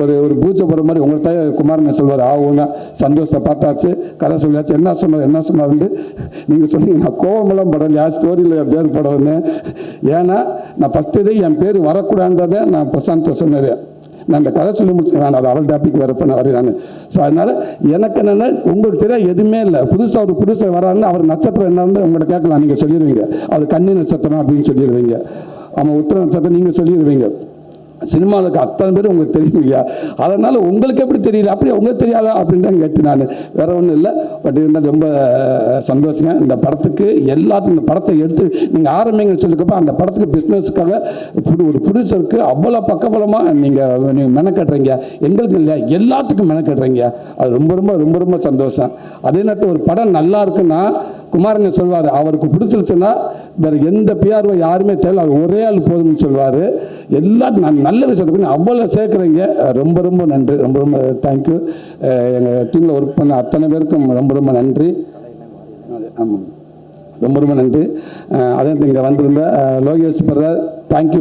[SPEAKER 1] ஒரு பூஜை போகிற மாதிரி உங்கள்கிட்ட குமாரனை சொல்வார். ஆகுங்க, சந்தோஷத்தை பார்த்தாச்சு, கதை சொல்லியாச்சு. என்ன சொன்னார் நீங்கள் சொன்னீங்க. நான் கோவமெல்லாம் படம் ஸ்டோரியில் என் பேர் படம்னு. ஏன்னா நான் ஃபஸ்ட்டு என் பேர் வரக்கூடாதுன்றதை நான் பிரசாந்தை சொன்னது. நான் அந்த கதை சொல்லி முடிச்சுக்கிறேன். அது அவள் டாபிக் வரப்போ நான் வரேன். ஸோ அதனால் எனக்கு என்னென்னா, உங்களுக்கு தெரியாது எதுவுமே இல்லை. புதுசாக வராருன்னு அவர் நட்சத்திரம் என்னன்னு உங்கள்கிட்ட கேட்கலாம். நீங்கள் சொல்லிடுவீங்க அது கன்னி நட்சத்திரம் அப்படின்னு சொல்லிடுவீங்க. ஆமாம், உத்திர நட்சத்திரம் நீங்கள் சொல்லிடுவீங்க. சினிமாவுக்கு அத்தனை பேர் உங்களுக்கு தெரியுங்கய்யா. அதனால் உங்களுக்கு எப்படி தெரியல, அப்படி உங்களுக்கு தெரியாதா அப்படின்னு தான் கேட்டு நான். வேறு ஒன்றும் இல்லை. பட் இருந்தால் ரொம்ப சந்தோஷங்க. இந்த படத்துக்கு எல்லாத்துக்கும் இந்த படத்தை எடுத்து நீங்கள் ஆரம்பிங்கன்னு சொல்லிக்கப்போ அந்த படத்துக்கு பிஸ்னஸுக்காக ஒரு ப்ரொடியூசருக்கு அவ்வளோ பக்கபலமாக நீங்கள் மெனக்கட்டுறீங்க. எங்களுக்கு இல்லை, எல்லாத்துக்கும் மெனக்கட்டுறீங்க. அது ரொம்ப சந்தோஷம். அதே நேரத்தில் ஒரு படம் நல்லா இருக்குன்னா குமாரங்க சொல்வார், அவருக்கு பிடிச்சிருச்சுன்னா வேறு எந்த பிஆர்ஓ யாருமே தேவை, அவர் ஒரே ஆள் போதும்னு சொல்வார். எல்லாரும் நான் நல்ல விஷயத்துக்கு அவ்வளோ சேர்க்குறீங்க. ரொம்ப நன்றி. ரொம்ப தேங்க்யூ. எங்கள் டீமில் ஒர்க் பண்ண அத்தனை பேருக்கும் ரொம்ப நன்றி. ஆமாம், ரொம்ப நன்றி. அதே இங்கே வந்திருந்த லோகேஷ் பிரதர், தேங்க்யூ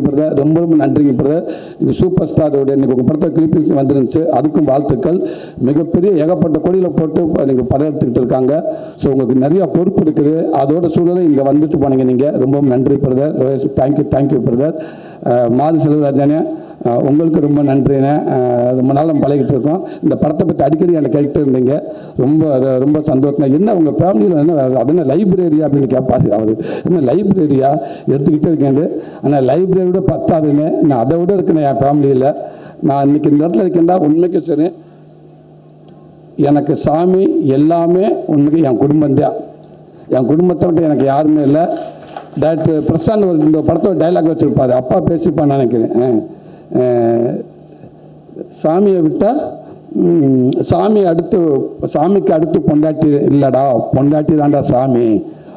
[SPEAKER 1] பிரதர், ரொம்ப ரொம்ப நன்றிங்க பிரதர். நீங்கள் சூப்பர் ஸ்டாரோட இன்றைக்கி உங்கள் படத்தை கிளிப்பிங்ஸ் வந்துருந்துச்சு, அதுக்கும் வாழ்த்துக்கள். மிகப்பெரிய ஏகப்பட்ட கொடியில் போட்டு நீங்கள் படம் எடுத்துக்கிட்டு இருக்காங்க. ஸோ உங்களுக்கு நிறையா பொறுப்பு இருக்குது. அதோட சூழலை இங்கே வந்துட்டு போனீங்க நீங்கள், ரொம்ப நன்றி பிரதர். Thank you brother. மாரி செல்வராஜனே, உங்களுக்கு ரொம்ப நன்றிண்ணே. ரொம்ப நாள் நம்ம பழகிட்டு இருக்கோம். இந்த படத்தை பற்றி அடிக்கடி எனக்கு கேட்டுட்டு இருந்தீங்க, ரொம்ப ரொம்ப சந்தோஷம். என்ன உங்கள் ஃபேமிலியில் என்ன அது என்ன லைப்ரரியா அப்படின்னு கேட்பாரு அவர். என்ன லைப்ரரியா எடுத்துக்கிட்டே இருக்கேன். ஆனால் லைப்ரரியோட பத்தாதுன்னு நான் அதை விட இருக்கேன் என் ஃபேமிலியில். நான் இன்றைக்கி இந்த இடத்துல இருக்கேன்டா, உண்மைக்கு சரி எனக்கு சாமி எல்லாமே உண்மைக்கு என் குடும்பம்தான். என் குடும்பத்தை விட்டு எனக்கு யாருமே இல்லை. டாக்டர் பிரசாந்த் ஒரு இந்த படத்தோட டைலாக் வச்சுருப்பாரு, அப்பா பேசிப்பான்னு நினைக்கிறேன். சாமியை விட்டால் சாமிக்கு அடுத்து பொண்டாட்டி இல்லைடா, பொண்டாட்டி தான்டா சாமி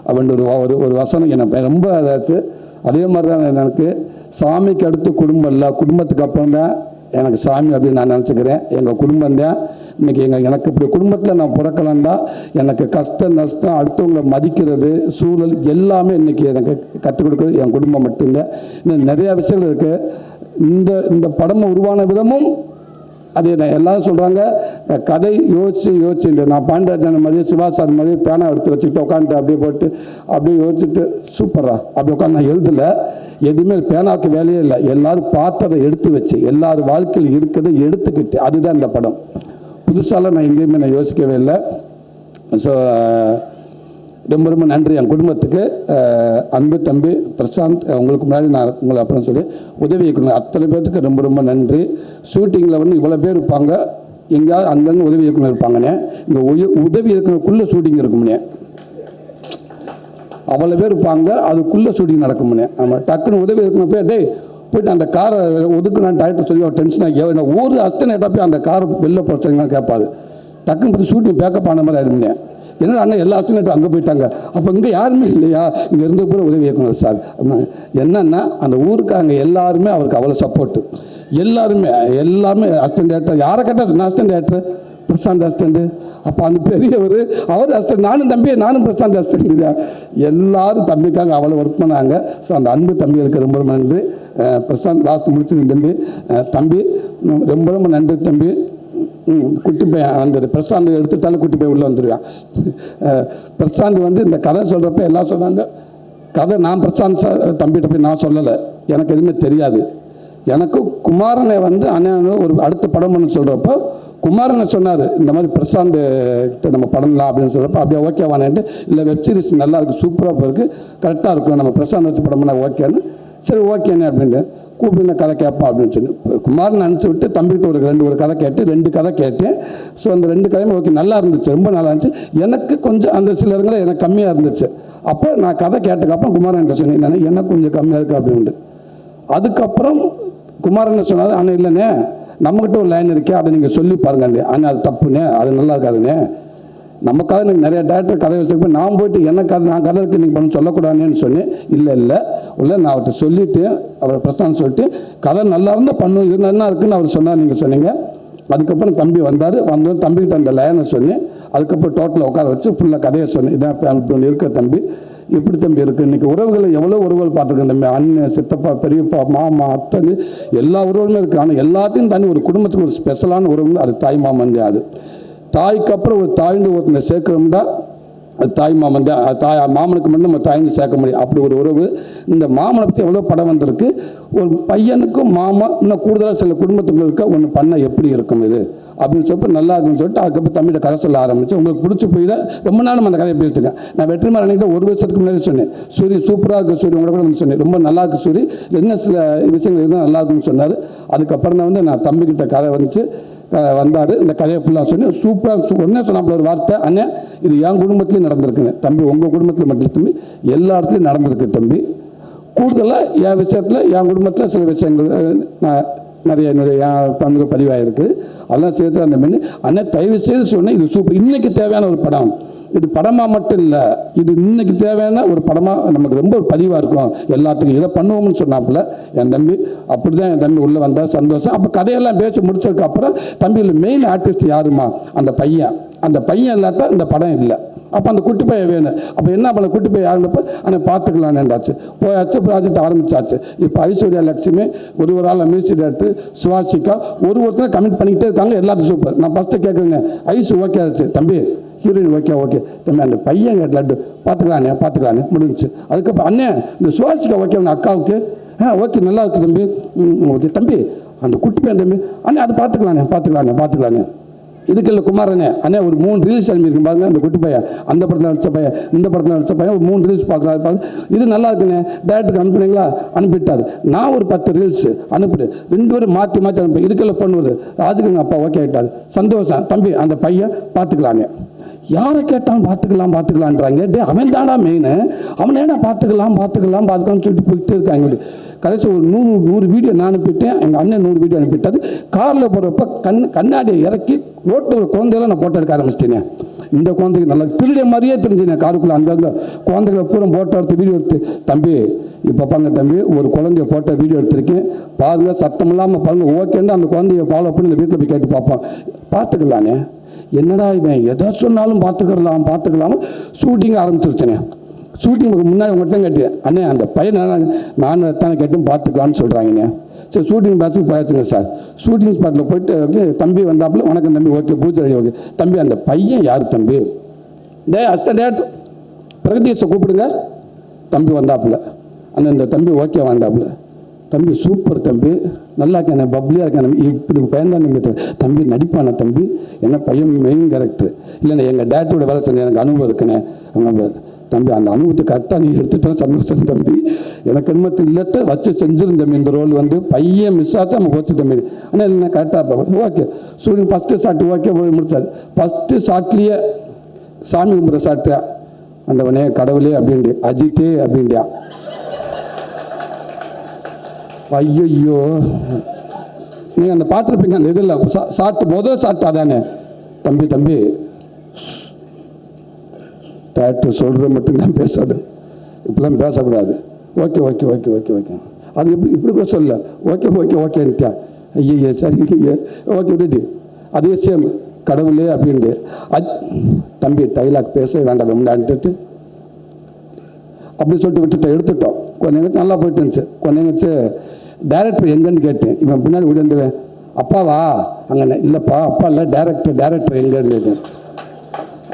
[SPEAKER 1] அப்படின்னு ஒரு வசனம் எனக்கு ரொம்ப அதாச்சு. அதே மாதிரி தான் எனக்கு சாமிக்கு அடுத்து குடும்பம் இல்லை, குடும்பத்துக்கு அப்புறம் தான் எனக்கு சாமி அப்படின்னு நான் நினச்சிக்கிறேன். எங்கள் குடும்பம் தான் இன்றைக்கி எனக்கு இப்படி குடும்பத்தில் நான் பிறக்கலாம்டா. எனக்கு கஷ்டம் நஷ்டம் அடுத்தவங்களை மதிக்கிறது சூழல் எல்லாமே இன்றைக்கி எனக்கு கற்றுக் கொடுக்குறது என் குடும்பம் மட்டும்தான். இன்னும் நிறையா விஷயங்கள் இருக்குது. இந்த படம் உருவான விதமும் அதே தான். எல்லாரும் சொல்கிறாங்க கதை யோசிச்சு நான் பாண்டியராஜன் மாதிரி சிவாசார் மாதிரி பேனா எடுத்து வச்சுக்கிட்டு உட்காந்துட்டு அப்படியே போட்டு அப்படியே யோசிச்சுட்டு சூப்பரா அப்படி உட்காந்து நான் எழுதலை. எதுவுமே பேனாவுக்கு வேலையே இல்லை. எல்லாரும் பார்த்ததை எடுத்து வச்சு எல்லாரும் வாழ்க்கையில் இருக்கிறத எடுத்துக்கிட்டு அதுதான் இந்த படம். புதுசாலாம் நான் எங்கேயுமே நான் யோசிக்கவே இல்லை. ஸோ ரொம்ப ரொம்ப நன்றி என் குடும்பத்துக்கு. அன்பு தம்பி பிரசாந்த், உங்களுக்கு முன்னாடி நான் உங்களை அப்புறம் சொல்லி உதவி இயக்குனர் அத்தனை பேர்த்துக்கு ரொம்ப ரொம்ப நன்றி. ஷூட்டிங்கில் வந்து இவ்வளோ பேர் இருப்பாங்க, எங்கேயாவது அங்கங்கே உதவி இயக்குனர் இருப்பாங்கண்ணே. இங்கே உதவி இயக்குனருக்குள்ளே ஷூட்டிங் இருக்கும்னே, அவ்வளோ பேர் இருப்பாங்க, அதுக்குள்ளே ஷூட்டிங் நடக்கும்னே. ஆமாம், டக்குன்னு உதவி இயக்குனர் போய் டேய் போய்ட்டு அந்த காரை ஒதுக்குனான்னு டாக்டர் சொல்லி அவர் டென்ஷன் ஆகி ஒரு அஸ்தனேட்டா போய் அந்த காரை வெளில போச்சுங்கன்னு கேட்பாரு. டக்குன்னு பார்த்து ஷூட்டிங் பேக்கப் ஆன மாதிரி ஆயிடும்னே. என்ன அண்ணன் எல்லா அஸ்தனேட்டும் அங்கே போயிட்டாங்க, அப்போ இங்கே யாருமே இல்லையா, இங்கே இருந்த கூட உதவி இயக்குனர் சார் என்னன்னா அந்த ஊருக்காங்க எல்லாருமே அவருக்கு அவ்வளோ சப்போர்ட்டு. எல்லாருமே அசிஸ்டன்ட் டேரக்டர் யாரை கேட்டால் நான் அசிஸ்டன்ட் டேரக்டர் பிரசாந்த் அசிஸ்டண்ட். அப்போ அந்த பெரியவர் அவர் அசிஸ்டன்ட், நானும் பிரசாந்த் அசிஸ்டண்ட் தான். எல்லாரும் தம்பிக்காக அவ்வளோ ஒர்க் பண்ணாங்க. ஸோ அந்த அன்பு தம்பிகளுக்கு ரொம்ப ரொம்ப நன்றி. பிரசாந்த் லாஸ்ட் முடிச்சிருங்க தம்பி ரொம்ப ரொம்ப நன்றி தம்பி. குட்டி பையன் வந்துடு, பிரசாந்த் எடுத்துட்டாலும் குட்டி பையன் உள்ளே வந்துடுவான். பிரசாந்த் வந்து இந்த கதை சொல்கிறப்ப எல்லாம் சொன்னாங்க, கதை நான் பிரசாந்த் சார் தம்பிகிட்ட போய் நான் சொல்லலை, எனக்கு எதுவுமே தெரியாது. எனக்கு குமாரனை வந்து அண்ணன் ஒரு அடுத்த படம் பண்ண சொல்கிறப்போ குமாரனை சொன்னார், இந்த மாதிரி பிரசாந்த் கிட்ட நம்ம படம்லாம் அப்படின்னு சொல்கிறப்ப அப்படியே ஓகேவானேன்ட்டு, இல்லை வெப்சீரிஸ் நல்லா இருக்குது, சூப்பராக இருக்குது, கரெக்டாக இருக்கும், நம்ம பிரசாந்த் வச்சு படம் பண்ண ஓகேன்னு. சரி ஓகேண்ணே அப்படின்ட்டு கூப்பிட்டு கதை கேட்பான் அப்படின்னு சொல்லி குமாரன் அனுப்பிச்சி விட்டு தம்பிகிட்ட ஒரு கதை கேட்டு 2 கதை கேட்டேன். ஸோ அந்த 2 கதையுமே ஓகே நல்லா இருந்துச்சு, ரொம்ப நல்லா இருந்துச்சு. எனக்கு கொஞ்சம் அந்த சில இடங்களில் எனக்கு கம்மியாக இருந்துச்சு. அப்போ நான் கதை கேட்டதுக்கப்புறம் குமாரன் சொன்னேன் எனக்கு கொஞ்சம் கம்மியாக இருக்குது அப்படின்ட்டு. அதுக்கப்புறம் குமாரன் சொன்னார், அண்ணன் இல்லைண்ணே நம்மகிட்ட ஒரு லைன் இருக்கே அதை நீங்கள் சொல்லி பாருங்க அண்ணே, அது தப்புண்ணே, அது நல்லா இருக்காதுண்ணே. நமக்காக எனக்கு நிறைய டேரக்டர் கதை வச்சுருப்பேன், நான் போயிட்டு எனக்கு நான் கதை இருக்கு நீங்கள் பண்ண சொல்லக்கூடாதுன்னு சொன்னேன். இல்லை நான் அவர்கிட்ட சொல்லிவிட்டு அவரை பிரசாந்த் சொல்லிட்டு கதை நல்லா இருந்தால் பண்ணும், இது நல்லா இருக்குன்னு அவர் சொன்னார், நீங்கள் சொன்னீங்க. அதுக்கப்புறம் தம்பி வந்தார், தம்பிக்கிட்ட அந்த லைனை சொன்னேன். அதுக்கப்புறம் டோட்டலில் உட்கார வச்சு ஃபுல்லாக கதையை சொன்னேன், இதான் இருக்கிற தம்பி இப்படி தம்பி இருக்குது. இன்றைக்கி உறவுகளை எவ்வளோ உறவுகள் பார்த்துருக்கேன் தம்பி, அண்ணன் சித்தப்பா பெரியப்பா மாமா அத்தனை எல்லா உறவுகளுமே இருக்குது. ஆனால் எல்லாத்தையும் தாண்டி ஒரு குடும்பத்துக்கு ஒரு ஸ்பெஷலான உறவுன்னு அது தாய் மாமன் தான். அது தாய்க்கு அப்புறம் ஒரு தாய்ந்து ஒருத்தனை சேர்க்கிறோம்னா அது தாய் மாமன் தான். மாமனுக்கு மட்டும் நம்ம தாய்ந்து சேர்க்க முடியும், அப்படி ஒரு உறவு. இந்த மாமனை பற்றி எவ்வளோ படம் வந்திருக்கு. ஒரு பையனுக்கும் மாமா இன்னும் கூடுதலாக சில குடும்பத்துக்குள்ள இருக்க ஒன்று பண்ண எப்படி இருக்கும் இது அப்படின்னு சொல்லிட்டு நல்லா இருக்குன்னு சொல்லிட்டு அதுக்கப்புறம் தம்பிகிட்ட கதை சொல்ல ஆரம்பிச்சு. உங்களுக்கு பிடிச்சி போய் தான் ரொம்ப நாளும் அந்த கதையை பேசிட்டுருக்கேன். நான் வெற்றிமாறன் அன்னைக்கு 1 வருஷத்துக்கு முன்னாடி சொன்னேன், சூரி சூப்பராக இருக்குது சூரி, உங்களை கூட வந்து சொன்னேன் ரொம்ப நல்லா இருக்குது சூரி, என்ன சில விஷயங்கள் இருந்தால் நல்லா இருக்குன்னு சொன்னார். அதுக்கப்புறம் தான் வந்து நான் தம்பிக்கிட்ட கதை வந்துச்சு வந்தார், இந்த கதையை ஃபுல்லாக சொன்னேன். சூப்பராக ஒன்றே சொன்னாப்புல ஒரு வார்த்தை, அண்ணன் இது என் குடும்பத்துலேயும் நடந்திருக்குன்னு. தம்பி உங்கள் குடும்பத்தில் மட்டும் தம்பி எல்லா இடத்துலையும் நடந்திருக்கு தம்பி. கூடுதலாக என் விஷயத்தில் என் குடும்பத்தில் சில விஷயங்கள் நான் நிறைய என் பங்கு பதிவாகிருக்கு, அதெல்லாம் சேர்த்து அந்த மாதிரி அண்ணன் தயவு செய்து சொன்னேன். இது சூப்பர், இன்றைக்கி தேவையான ஒரு படம். இது படமாக மட்டும் இல்லை, இது இன்னைக்கு தேவையான ஒரு படமாக நமக்கு ரொம்ப ஒரு பதிவாக இருக்கும் எல்லாத்துக்கும். இதை பண்ணுவோம்னு சொன்னாப்புல என் தம்பி. அப்படி தான் என் தம்பி உள்ளே வந்தால் சந்தோஷம். அப்போ கதையெல்லாம் பேசி முடிச்சதுக்கப்புறம் தம்பியில் மெயின் ஆர்டிஸ்ட் யாருமா அந்த பையன் இல்லாட்டா இந்த படம் இல்லை. அப்போ அந்த குட்டி பையன் வேணும். அப்போ என்ன பண்ண குட்டி பையன் யாருன்னப்போ ஆனால் பார்த்துக்கலான்னுண்டாச்சு. போயாச்சு, ப்ராஜெக்ட் ஆரம்பிச்சாச்சு. இப்போ ஐஸ்வர்யா லட்சுமி, ஒரு ஆள் மியூசிக் டைரக்டர் சுவாசிகா, ஒருத்தர் கமெண்ட் பண்ணிக்கிட்டே இருக்காங்க. எல்லாத்துக்கும் சூப்பர். நான் ஃபஸ்ட்டு கேட்குறேங்க, ஐஸ் ஓகே ஆச்சு தம்பி, ஹீரோயின் ஓகே தம்பி, அந்த பையன் லட்டு பார்த்துக்கலானே முடிஞ்சிச்சு. அதுக்கப்புறம் அண்ணே இந்த சுவாசிகா ஓகே அக்காவுக்கு ஓகே நல்லா இருக்குது தம்பி, ஓகே தம்பி அந்த குட்டி பையன் தம்பி அண்ணே அது பார்த்துக்கலானே. இதுக்கு இல்லை குமாரண்ணே அண்ணே ஒரு 3 ரீல்ஸ் அனுப்பியிருக்கேன் பாருங்க. அந்த குட்டி பையன் அந்த படத்தில் நடித்த பையன் இந்த படத்தில் நடித்த பையன் ஒரு 3 ரீல்ஸ் பார்க்குறாரு பாருங்க. இது நல்லா இருக்குண்ணே, டேரக்டருக்கு அனுப்புனீங்களா? அனுப்பிட்டாரு. நான் ஒரு 10 ரீல்ஸ் அனுப்பிடு, 2 பேரும் மாற்றி அனுப்பி. இதுக்குள்ள பண்ணுவது ராஜுக்கு அப்பா ஓகே ஆகிட்டாரு. சந்தோஷம் தம்பி, அந்த பையன் பார்த்துக்கலானே. யாரை கேட்டாலும் பார்த்துக்கலான்றாங்க. டே அவன் தானா மெயின், அவனை ஏன்னா பார்த்துக்கலாம்னு சொல்லிட்டு போயிட்டே இருக்காங்க. கடைசி ஒரு 100 வீடியோ நான் அனுப்பிட்டேன், எங்கள் அண்ணன் 100 வீடியோ அனுப்பிட்டாரு. காரில் போகிறப்ப கண்ணாடியை இறக்கி ரோட்டில் குழந்தையெல்லாம் நான் போட்டோ எடுக்க ஆரம்பிச்சிட்டேன். இந்த குழந்தைக்கு நல்லா திருடிய மாதிரியே தெரிஞ்சுனேன். காருக்குள்ளே அங்கங்கே குழந்தைகளை பூரா போட்டோ எடுத்து வீடியோ எடுத்து, தம்பி இப்போ பாருங்க தம்பி ஒரு குழந்தைய போட்டோ வீடியோ எடுத்திருக்கேன் பாருங்கள், சத்தம் இல்லாமல் பாருங்கள், ஓகேன்னு அந்த குழந்தைய ஃபாலோ பண்ணி இந்த வீட்டில் போய் கேட்டு பார்ப்போம். பார்த்துக்கலானே, என்னடா இவன் எதை சொன்னாலும் பார்த்துக்கலாம். ஷூட்டிங் ஆரம்பிச்சிருச்சேனே. ஷூட்டிங்க்கு முன்னாடி உங்கள்கிட்ட கேட்டேன், அண்ணே அந்த பையனை நான் எத்தனை கேட்டும் பார்த்துக்கலான்னு சொல்கிறாங்கண்ணே. சரி ஷூட்டிங் பாஸுக்கு போயாச்சுங்க சார். ஷூட்டிங் ஸ்பாட்டில் போயிட்டு ஓகே தம்பி வந்தாப்புல, வணக்கம் தம்பி, ஓகே பூஜை ஓகே தம்பி அந்த பையன் யார் தம்பி? டேட் பிரகதீஷை கூப்பிடுங்க. தம்பி வந்தாப்புல, அண்ணன் இந்த தம்பி ஓகே வந்தாப்புல, தம்பி சூப்பர் தம்பி, நல்லா இருக்கேன், பப்ளியாக இருக்கேன், இப்படி பையன் தான் நீங்கள் தம்பி நடிப்பான தம்பி, என்ன பையன் மெயின் கேரக்டர் இல்லைண்ணே, எங்கள் டேட்டோட வேலை செஞ்ச எனக்கு அனுபவம் இருக்குண்ணே. தம்பி அந்த அனுபவத்தை கரெக்டாக நீ எடுத்துட்டா சந்தோஷம் தம்பி, எனக்கு என்னமத்து இல்லட்ட வச்சு செஞ்சுருந்தம்பி. இந்த ரோல் வந்து பையன் மிஸ் ஆச்சு, நம்ம போச்சு தம்பி. ஆனால் இல்லைண்ணா கரெக்டாக okay. Shooting first shot okay முடிச்சாரு. ஃபஸ்ட்டு ஷாட்லேயே சாமி கும்பிட்ற ஷாட்டு, அந்தவனே கடவுளே அப்படின்ட்டு அஜித்தே அப்படின்ட்டியா. ஐயோ நீங்கள் அந்த பார்த்துருப்பீங்க அந்த இதில் ஷாட்டு முதல் ஷாட் அதானே. தம்பி டேரக்டர் சொல்கிற மட்டும்தான் பேசாது, இப்படிலாம் பேசக்கூடாது. ஓகே அது இப்படி கூட சொல்ல ஓகேன்ட்டியா. ஐயோ சரி ஓகே விட்டுட்டு அதே சேம் கடவுளே அப்படின்ட்டு தம்பி டைலாக் பேச வேண்டாம் வேண்டான்ட்டு அப்படி சொல்லிட்டு விட்டுட்டோம், எடுத்துட்டோம். கொஞ்ச நேரத்து நல்லா போயிட்டு இருந்துச்சு. கொஞ்ச நேரம் டேரக்டர் எங்கன்னு கேட்டேன். இவன் பின்னாடி விடுந்துவேன், அப்பாவா அங்கே இல்லைப்பா அப்பா இல்லை டேரக்டர் எங்கன்னு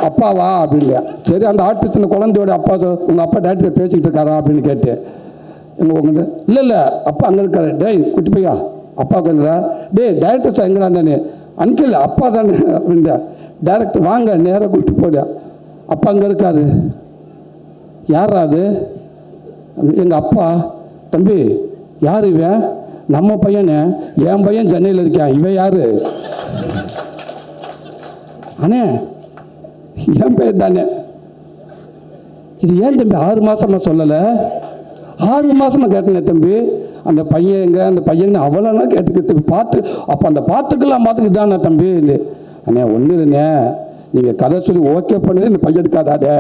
[SPEAKER 1] அப்பாவா அப்படின்லையா. சரி அந்த ஆர்டிஸ்ட் குழந்தையோட அப்பா, உங்கள் அப்பா டேரக்டர் பேசிக்கிட்டு இருக்காரா அப்படின்னு கேட்டேன். உங்கள்கிட்ட இல்லை அப்பா அங்கே இருக்காரு. டேய் குட்டி பையா அப்பா உட்காந்துடா. டேரக்டர் சார் எங்கடான்னு அன்கில் அப்பா தானே அப்படின்டா. டேரக்டர் வாங்க நேராக கூப்பிட்டு போடியா, அப்பா அங்கே இருக்காரு. யாரா அது? எங்கள் அப்பா. தம்பி யார் இவன்? நம்ம பையனே, என் பையன் சென்னையில் இருக்கான், இவன் யாரு? அண்ணே என் பையன் தானே. இது ஏன் தம்பி 6 மாசமா சொல்லலை? 6 மாசமா கேட்டேன் தம்பி. அந்த பையன் எங்க, அந்த பையன் அவ்வளோலாம் கேட்டுக்கிட்டு பார்த்து, அப்போ அந்த பார்த்துக்கலாம் பார்த்துக்கு இதானே தம்பி. அண்ணே ஒன்று இல்லைண்ணே, நீங்கள் கதை சொல்லி ஓகே பண்ணது இந்த பையன் இருக்காதாடே,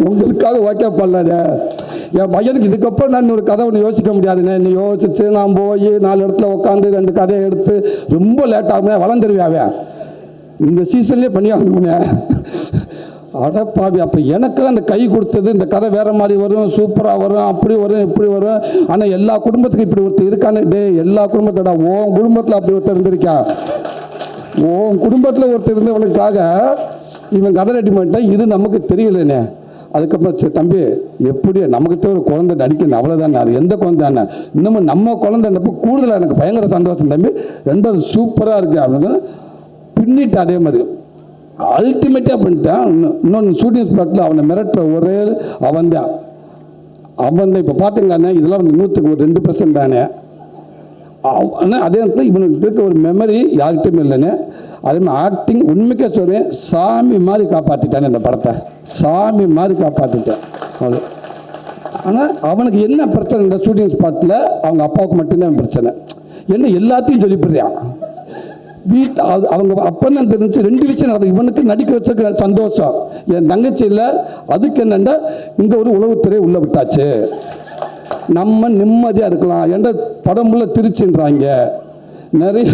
[SPEAKER 1] உங்களுக்காக ஓகே பண்ணலாடே. என் பையனுக்கு இதுக்கப்புறம் நான் ஒரு கதை ஒன்று யோசிக்க முடியாதுண்ணே. இன்னும் யோசிச்சு நான் போய் 4 இடத்துல உட்காந்து 2 கதையை எடுத்து ரொம்ப லேட் ஆகுமே, வளர்ந்துருவியாவே இந்த சீசன்லேயே பண்ணி ஆகணும்னே. அடப்பாவி, அப்போ எனக்கெல்லாம் அந்த கை கொடுத்தது, இந்த கதை வேறு மாதிரி வரும், சூப்பராக வரும், அப்படி வரும் இப்படி வரும். ஆனால் எல்லா குடும்பத்துக்கும் இப்படி ஒருத்தர் இருக்கான்னு. எல்லா குடும்பத்தோட உன் குடும்பத்தில் அப்படி ஒருத்தர் இருந்திருக்கான், உன் குடும்பத்தில் ஒருத்தர் இருந்தவனுக்காக இவன் கதை ரெடி பண்ணிட்டான். இது நமக்கு தெரியலண்ணே. அதுக்கப்புறம் சரி தம்பி எப்படி நமக்கிட்ட ஒரு குழந்தை நடிக்கணும், அவ்வளோதானே. அது எந்த குழந்தைண்ணே, இன்னமும் நம்ம குழந்தைன்னப்போ கூடுதலாக எனக்கு பயங்கர சந்தோஷம் தம்பி. 2வது சூப்பராக இருக்குது அப்படின்னு பின்னிட்டு அதே மாதிரி அல்டிமேட்டாக பண்ணிட்டான். இன்னொன்று ஷூட்டிங் ஸ்பாட்டில் அவனை மிரட்டுற ஒரே அவன் தான். இப்போ பார்த்தீங்கன்னா இதெல்லாம் வந்து 100க்கு ஒரு 2% தானே. ஆனால் அதே நேரத்தில் இவனுக்கு இருக்க ஒரு மெமரி யார்கிட்டையும் இல்லைன்னு. அதே மாதிரி ஆக்டிங் உண்மைக்கே சொல்கிறேன், சாமி மாதிரி காப்பாற்றிட்டானே இந்த படத்தை, சாமி மாதிரி காப்பாற்றிட்டேன் அவ்வளோ. ஆனால் அவனுக்கு என்ன பிரச்சனை, இந்த ஷூட்டிங் ஸ்பாட்டில் அவங்க அப்பாவுக்கு மட்டும்தான் பிரச்சனை. என்ன எல்லாத்தையும் சொல்லிவிடுறான் வீட்டு. அவங்க அப்பன்னு தெரிஞ்சு 2 விஷயம் நடக்குது. இவனுக்கு நடிக்க வச்சிருக்க சந்தோஷம், என் தங்கச்சி இல்லை. அதுக்கு என்னென்னா இங்கே ஒரு உளவுத்துறை உள்ள விட்டாச்சு, நம்ம நிம்மதியாக இருக்கலாம். என்ற படம் உள்ள திருச்சின்றாங்க. நிறைய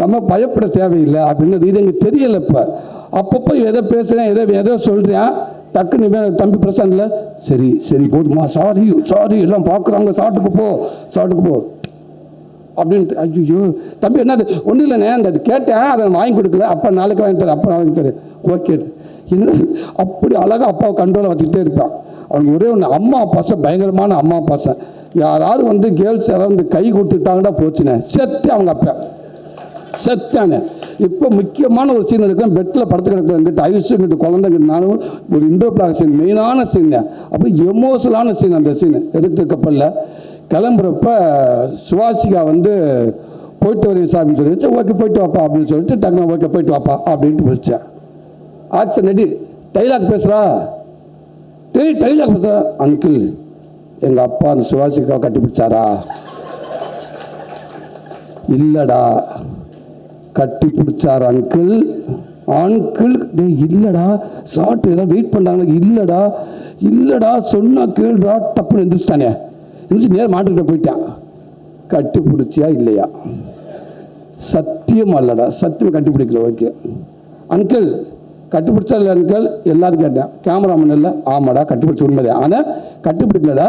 [SPEAKER 1] நம்ம பயப்பட தேவையில்லை அப்படின்னு இது எங்களுக்கு தெரியலை. இப்போ அப்பப்போ எதை பேசுகிறேன், எதோ சொல்கிறேன், டக்குன்னு தம்பி பிரசாந்தில் சரி சரி போதுமா, சாரி சாரி எல்லாம் பார்க்குறாங்க, சாட்டுக்கு போ அப்படின்ட்டு. ஐயோ தம்பி என்னது ஒன்றும் இல்லைண்ணே, அந்த கேட்டேன், அதை வாங்கி கொடுக்கல, அப்பா நாளைக்கு வாங்கி தரேன், அப்பா வாங்கி தரேன், ஓகே. என்ன அப்படி அழகாக அப்பாவை கண்ட்ரோலை வச்சுக்கிட்டே இருப்பான். அவனுக்கு ஒரே ஒன்று, அம்மா பாசம், பயங்கரமான அம்மா பாசம். யாராவது கேர்ள்ஸ் யாராவது கை கொடுத்துட்டாங்கன்னா போச்சுண்ணே, செத்து அவங்க அப்பா செத்தானே. இப்போ முக்கியமான ஒரு சீன் இருக்கிறேன், பெட்டில் படுத்து கிடக்கிறேன், ஐஸுங்கிட்டு குழந்தைங்கிட்ட நானும் ஒரு இண்டோ பிளாக் சீன், மெயினான சீன், அப்போ எமோஷனலான சீன். அந்த சீன் எடுத்துக்கப்பல்ல கிளம்புறப்ப சுவாசிகா போயிட்டு வரேன் சாப்பின்னு சொல்லிடுச்சு. ஓகே போயிட்டு வாப்பா அப்படின்னு சொல்லிட்டு டக்குனு ஓகே போயிட்டு வாப்பா அப்படின்ட்டு முடிச்சேன். ஆக்ஷன் ரெடி, டைலாக் பேசுகிறா, டைலாக் பேசுகிறா. அங்கிள் எங்கள் அப்பா அந்த சுவாசிகாவை கட்டி பிடிச்சாரா? இல்லைடா கட்டி பிடிச்சார் அங்கிள். டே இல்லைடா, ஷார்ட் ஏதாவது வெயிட் பண்ணுறாங்க. இல்லைடா சொன்னா கேள்றா. டப்புன்னு எந்திரிச்சிட்டானே, எந்திரிச்சு நேரம் மாட்டுக்கிட்ட போயிட்டான். கட்டி பிடிச்சியா இல்லையா? சத்தியமா இல்லைடா, சத்தியம் கட்டி பிடிக்கல. ஓகே அங்கிள் கட்டி பிடிச்சா இல்லை அங்கிள்? எல்லாரும் கேட்டேன். கேமராமேன் இல்லை, ஆமாடா கட்டி பிடிச்ச உண்மைதான், ஆனால் கட்டி பிடிக்கலடா.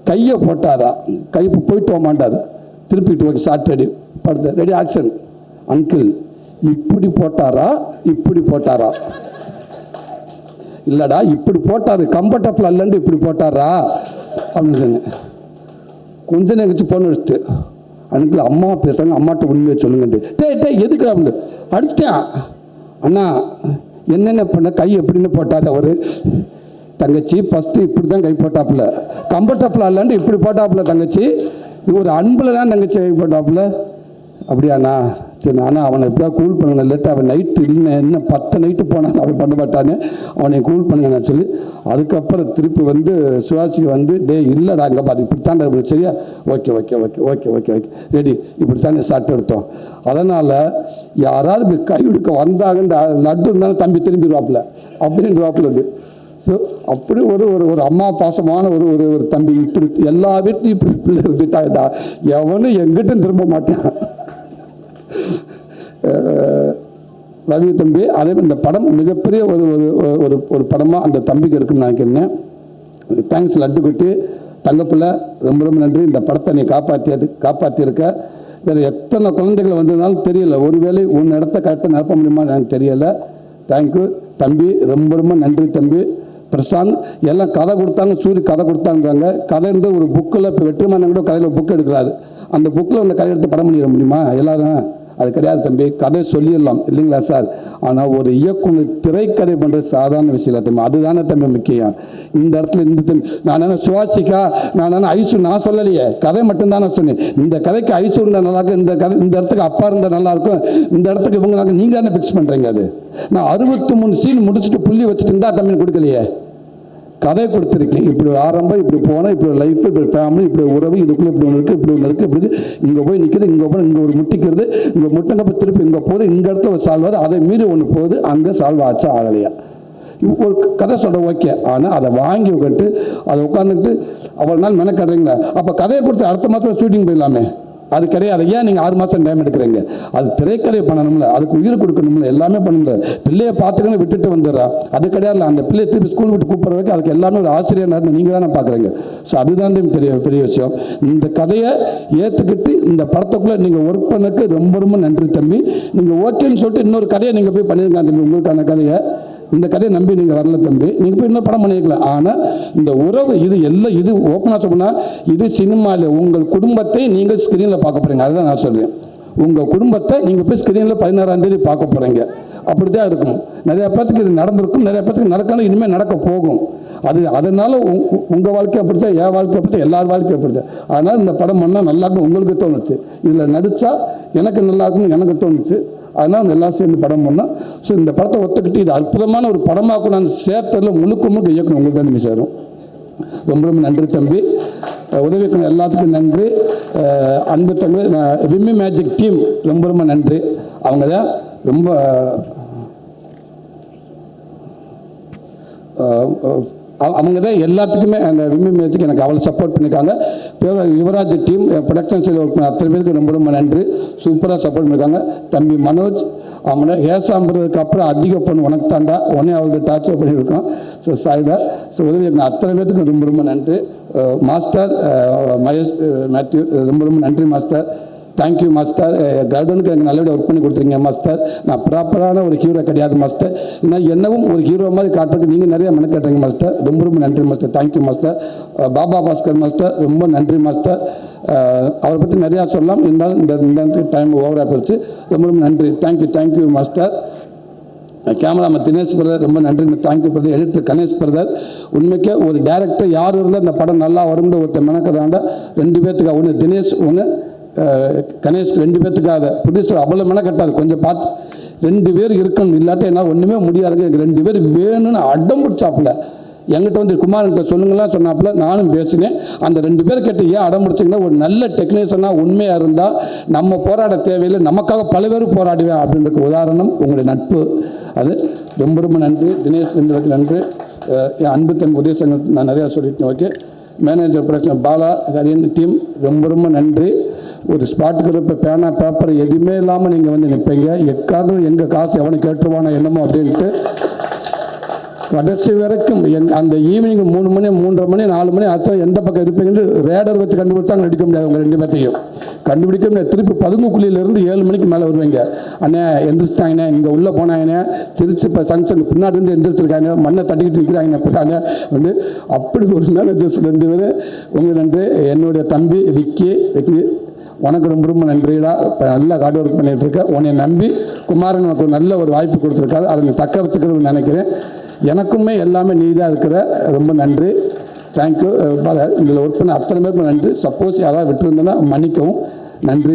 [SPEAKER 1] கையை போட்டாரா? கை போயிட்டு போமாட்டார். திருப்பிட்டு ஓகே ஷார்ட் ரெடி, படுத்து ரெடி ஆக்ஷன். அங்கிள் இப்படி போட்டாரா இப்படி போட்டாரா? இல்லடா இப்படி போட்டாரு, கம்ஃபர்டபுள் அல்லன்னு இப்படி போட்டாரா அப்படின்னு சொன்னேன். கொஞ்ச நேரம் கழிச்சு போன வச்சுட்டு அங்கிள் அம்மா பேசுறாங்க, அம்மாட்ட உண்மையை சொல்லுங்க. டே எதுக்கு அப்படின்னு அடிச்சிட்டேன். அண்ணா என்னென்ன பண்ண, கை எப்படின்னு போட்டார் அவரு? தங்கச்சி ஃபஸ்ட்டு இப்படி தான் கை போட்டாப்புல, கம்ஃபர்டபுள் அல்லன்னு இப்படி போட்டாப்புல தங்கச்சி. ஒரு அன்பில் தான் தங்கச்சி கை போட்டாப்புல. அப்படியாண்ணா சரி, ஆனால் அவனை எப்படியா கூல் பண்ணுங்க, இல்லாட்டி அவன் நைட்டு இல்லை என்ன 10 நைட்டு போனான் அவன் பண்ண மாட்டானே, அவனை கூல் பண்ணுங்க நான் சொல்லி. அதுக்கப்புறம் திருப்பி சுவாசிக்கு டே இல்லைடா அங்கே பாரு இப்படித்தாண்டா சரியா? Okay okay okay okay okay okay ready, இப்படித்தானே ஷார்ட் எடுத்தோம். அதனால் யாராவது கை எடுக்க வந்தாங்கன்னு லட்டு இருந்தாலும் தம்பி திரும்பிடுவாப்புல அப்படின்றாப்புல. ஸோ அப்படி ஒரு அம்மா பாசமான ஒரு தம்பி. இப்படி எல்லா வீட்லையும் இப்படி பிள்ளை இருந்துட்டாடா, எவனும் எங்கிட்டும் திரும்ப மாட்டான். ரவி தம்பி அதே இந்த படம் மிகப்பெரிய ஒரு படமாக அந்த தம்பிக்கு இருக்குன்னு நினைக்கிறேன். தேங்க்ஸ் லட்டு குட்டி தங்கப்பிள்ளை, ரொம்ப ரொம்ப நன்றி. இந்த படத்தை நீ காப்பாற்றியிருக்க. வேறு எத்தனை குழந்தைகள் வந்ததுனாலும் தெரியல, ஒருவேளை உன் இடத்த கரெக்டாக நிரப்ப முடியுமா எனக்கு தெரியலை. தேங்க்யூ தம்பி, ரொம்ப ரொம்ப நன்றி தம்பி. பிரசாந்த் எல்லாம் கதை கொடுத்தாங்க, சூரிய கதை கொடுத்தாங்கிறாங்க. கதைன்ற ஒரு புக்கில் இப்போ வெற்றிமாறன் கூட கதையில் புக் எடுக்கிறாரு. அந்த புக்கில் உள்ள கதை எடுத்து படம் பண்ணிட முடியுமா எல்லாரும்? அது கிடையாது தம்பி, கதை சொல்லிடலாம் இல்லைங்களா சார்? ஆனால் ஒரு இயக்குனர் திரைக்கதை பண்ணுறது சாதாரண விஷயம் இல்லை தம்பி, அதுதானே தம்பி முக்கியம். இந்த இடத்துல இந்த தம்பி நான் சுவாசிக்கா, நான் ஐசு நான் சொல்லலையே, கதை மட்டும்தான் நான் சொன்னேன். இந்த கதைக்கு ஐசு இருந்தால் நல்லாயிருக்கும், இந்த கதை இந்த இடத்துக்கு அப்பா இருந்தால் நல்லாயிருக்கும், இந்த இடத்துக்கு இவங்க நீங்கள் தானே ஃபிக்ஸ் பண்ணுறீங்க. அது நான் 63 சீன் முடிச்சுட்டு புள்ளி வச்சுட்டு இருந்தால் தம்பி கொடுக்கலையே, கதை கொடுத்துருக்கேன். இப்படி ஒரு ஆரம்பம், இப்படி போனால், இப்படி ஒரு லைஃப், இப்படி ஒரு ஃபேமிலி, இப்படி ஒரு உறவு, இதுக்குள்ளே இப்படி ஒன்று இருக்குது, இப்படி ஒன்று இருக்குது, இப்படி இங்கே போய் நிற்கிறது, இங்கே போய் இங்கே ஒரு முட்டிக்கிறது, இங்கே முட்டங்கப்ப திருப்பி இங்கே போகுது, இந்த இடத்துல ஒரு சால்வ் ஆகுது, அதை மீறி ஒன்று போகுது, அங்கே சால்வ் ஆச்சா ஆகலையா? ஒரு கதை சொல்ல ஓகே, ஆனால் அதை வாங்கி உட்காந்து அதை உட்காந்துட்டு அவ்வளோ நாள் மெனக்கடுறீங்களா? அப்போ கதையை கொடுத்து அடுத்த மாதம் ஷூட்டிங் போயிடலாமே. அது கிடையாது. ஏன் நீங்கள் 6 மாதம் டைம் எடுக்கிறீங்க? அது திரைக்கதை பண்ணணும்ல, அதுக்கு உயிர் கொடுக்கணும்ல, எல்லாமே பண்ணணும்ல. பிள்ளையை பார்த்துக்கணும் விட்டுட்டு வந்துடுறா, அது கிடையாது. அந்த பிள்ளையை திருப்பி ஸ்கூல் விட்டு கூப்பிட்ற வரைக்கும் அதுக்கு எல்லாமே ஒரு ஆசிரியர் நீங்கள் தானே பார்க்குறீங்க. ஸோ அதுதான் பெரிய விஷயம். இந்த கதையை ஏற்றுக்கிட்டு இந்த படத்துக்குள்ளே நீங்கள் ஒர்க் பண்ணக்கு ரொம்ப ரொம்ப நன்றி தம்பி. நீங்கள் ஓகேன்னு சொல்லிட்டு இன்னொரு கதையை நீங்கள் போய் பண்ணியிருக்காங்க தம்பி, உங்களுக்கான கதையை. இந்த கதையை நம்பி நீங்கள் வரல தம்பி, நீங்கள் போய் இன்னும் படம் பண்ணியிருக்கலாம். ஆனால் இந்த உறவு இது ஓப்பனாக சொன்னால் இது சினிமாவில் உங்கள் குடும்பத்தை நீங்கள் ஸ்க்ரீனில் பார்க்க போகிறீங்க. அதுதான் நான் சொல்கிறேன். உங்கள் குடும்பத்தை நீங்கள் போய் ஸ்க்ரீனில் 16ஆம் தேதி பார்க்க போகிறீங்க. அப்படி தான் இருக்கும். நிறையா பேர்த்துக்கு இது நடந்திருக்கும், நிறையா பேர்த்துக்கு நடக்கணும், இனிமேல் நடக்க போகும். அதனால உங்கள் வாழ்க்கை அப்படித்தான், என் வாழ்க்கை அப்படித்தான், எல்லார் வாழ்க்கையும் அப்படித்தான். அதனால் இந்த படம் பண்ணால் நல்லாயிருக்கும் உங்களுக்கு தோணுச்சு, இதில் நடித்தா எனக்கு நல்லாயிருக்கும்னு எனக்கு தோணுச்சு. அதனால் எல்லாம் சேர்ந்து படம் பண்ணோம். ஸோ இந்த படத்தை ஒத்துக்கிட்டு இது அற்புதமான ஒரு படமாக கூட அந்த சேர்த்தரில் முழுக்க இயக்கணும் உங்களுக்கு தான் சேரும். ரொம்ப ரொம்ப நன்றி தம்பி. உதவிக்கு எல்லாத்துக்கும் நன்றி. அன்பு தம்பி விம்மி மேஜிக் டீம் ரொம்ப ரொம்ப நன்றி. அவங்க தான் ரொம்ப அவங்க தான் எல்லாத்துக்குமே அந்த விம்மி மேட்சுக்கு எனக்கு அவ்வளோ சப்போர்ட் பண்ணியிருக்காங்க. யுவராஜ் டீம் ப்ரொடக்ஷன் சைடில் ஒர்க் பண்ண அத்தனை பேருக்கு ரொம்ப ரொம்ப நன்றி. சூப்பராக சப்போர்ட் பண்ணியிருக்காங்க. தம்பி மனோஜ் அவனை ஏசாம்புறதுக்கு அப்புறம் அதிக பொண்ணு உனக்கு தாண்டா உடனே அவங்களுக்கு டார்ச்சர் பண்ணியிருக்கோம். ஸோ சாய்டா ஸோ உதவி அத்தனை பேருக்கு ரொம்ப ரொம்ப நன்றி. மாஸ்டர் மகேஷ் மேத்யூ ரொம்ப ரொம்ப நன்றி மாஸ்டர். Thank you master. கருடனுக்கு எனக்கு நல்லபடியாக ஒர்க் பண்ணி கொடுத்துருங்க மாஸ்டர். நான் ப்ராப்பரான ஒரு ஹீரோ கிடையாது மாஸ்டர். ஏன்னா என்னவும் ஒரு ஹீரோ மாதிரி காட்டுறதுக்கு நீங்கள் நிறைய மெனக்கட்டுறீங்க மாஸ்டர். ரொம்ப ரொம்ப நன்றி master. Thank you master. Baba Bhaskar master ரொம்ப நன்றி மாஸ்டர். அவரை பற்றி நிறையா சொல்லலாம், இருந்தாலும் இந்த டைம் ஓவராக போயிடுச்சு. ரொம்ப ரொம்ப நன்றி. Thank you master. Cameraman Dinesh brother ரொம்ப நன்றி. Thank you brother. Editor Ganesh brother. உண்மைக்கே ஒரு டேரக்டர் யார் இருந்தால் இந்த படம் நல்லா வரும்னு ஒருத்தர் மெனக்கிறாண்ட 2 பேர்த்துக்கு ஒன்று தினேஷ் ஒன்று கணேஷ் 2 பேர்த்துக்காக ப்ரொடியூசர் அவ்வளோ மெனக்கட்டார். கொஞ்சம் பார்த்து 2 பேர் இருக்கணும், இல்லாட்டி என்னால் ஒன்றுமே முடியாது. எனக்கு 2 பேர் வேணும்னு அடம் பிடிச்சாப்புல என்கிட்ட வந்து குமார்கிட்ட சொல்லுங்களாம் சொன்னாப்புல. நானும் பேசினேன். அந்த 2 பேர் கேட்டு ஏன் அடம் பிடிச்சிங்கன்னா ஒரு நல்ல டெக்னீஷியனாக உண்மையாக இருந்தால் நம்ம போராட தேவையில்லை, நமக்காக பல பேர் போராடுவேன் அப்படின்றதுக்கு உதாரணம் உங்களுடைய நட்பு. அது ரொம்ப ரொம்ப நன்றி. தினேஷ் ரெண்டு நன்றி. என் அன்பு தன் உதயசங்கர் நான் நிறையா சொல்லிட்டேன். Okay. Manager production Bala ஹரியன் team ரொம்ப ரொம்ப நன்றி. ஒரு ஸ்பாட்டுக்கு இருப்ப பேனா பேப்பர் எதுவுமே இல்லாமல் நீங்கள் வந்து நிற்பீங்க. எக்காரணம் எங்கள் காசு எவனை கேட்டுருவானோ என்னமோ அப்படின்ட்டு கடைசி வரைக்கும் அந்த ஈவினிங் 3 மணி 3:30 மணி 4 மணி ஆச்சா எந்த பக்கம் இருப்பீங்கன்னு ரேடர் வச்சு கண்டுபிடிச்சாங்க. நடிக்க முடியாது உங்கள் 2 பேர்த்தையும் கண்டுபிடிக்க முடியாது. திருப்பி 11 7 மணிக்கு மேலே வருவீங்க. அண்ணே எந்திரிச்சிட்டாங்கண்ணே, இங்கே உள்ளே போனாங்கண்ணே, திருச்சி இப்போ சங்ஷன் பின்னாடி இருந்து எந்திரிச்சிருக்காங்க, மண்ணை தட்டிக்கிட்டு நிற்கிறாங்கண்ணே போட்டாங்க வந்து. அப்படி ஒரு மேனேஜர்ஸ் 2 பேர் உங்களுக்கு நன்றி. என்னுடைய தம்பி விக்கி உனக்கு ரொம்ப ரொம்ப நன்றிடா. இப்போ நல்லா ஹார்ட் ஒர்க் பண்ணிகிட்டு இருக்க. உன்னை நம்பி குமாரன் உனக்கு நல்ல ஒரு வாய்ப்பு கொடுத்துருக்காரு. அதை நீ தக்க வச்சுக்கிறதுன்னு நினைக்கிறேன். எனக்குமே எல்லாமே நீ தான் இருக்கிற. ரொம்ப நன்றி. தேங்க்யூ. இதில் ஒர்க் பண்ண அத்தனை பேருக்கும் நன்றி. சப்போஸ் யாராவது விட்டுருந்தேன்னா மன்னிக்கவும். நன்றி.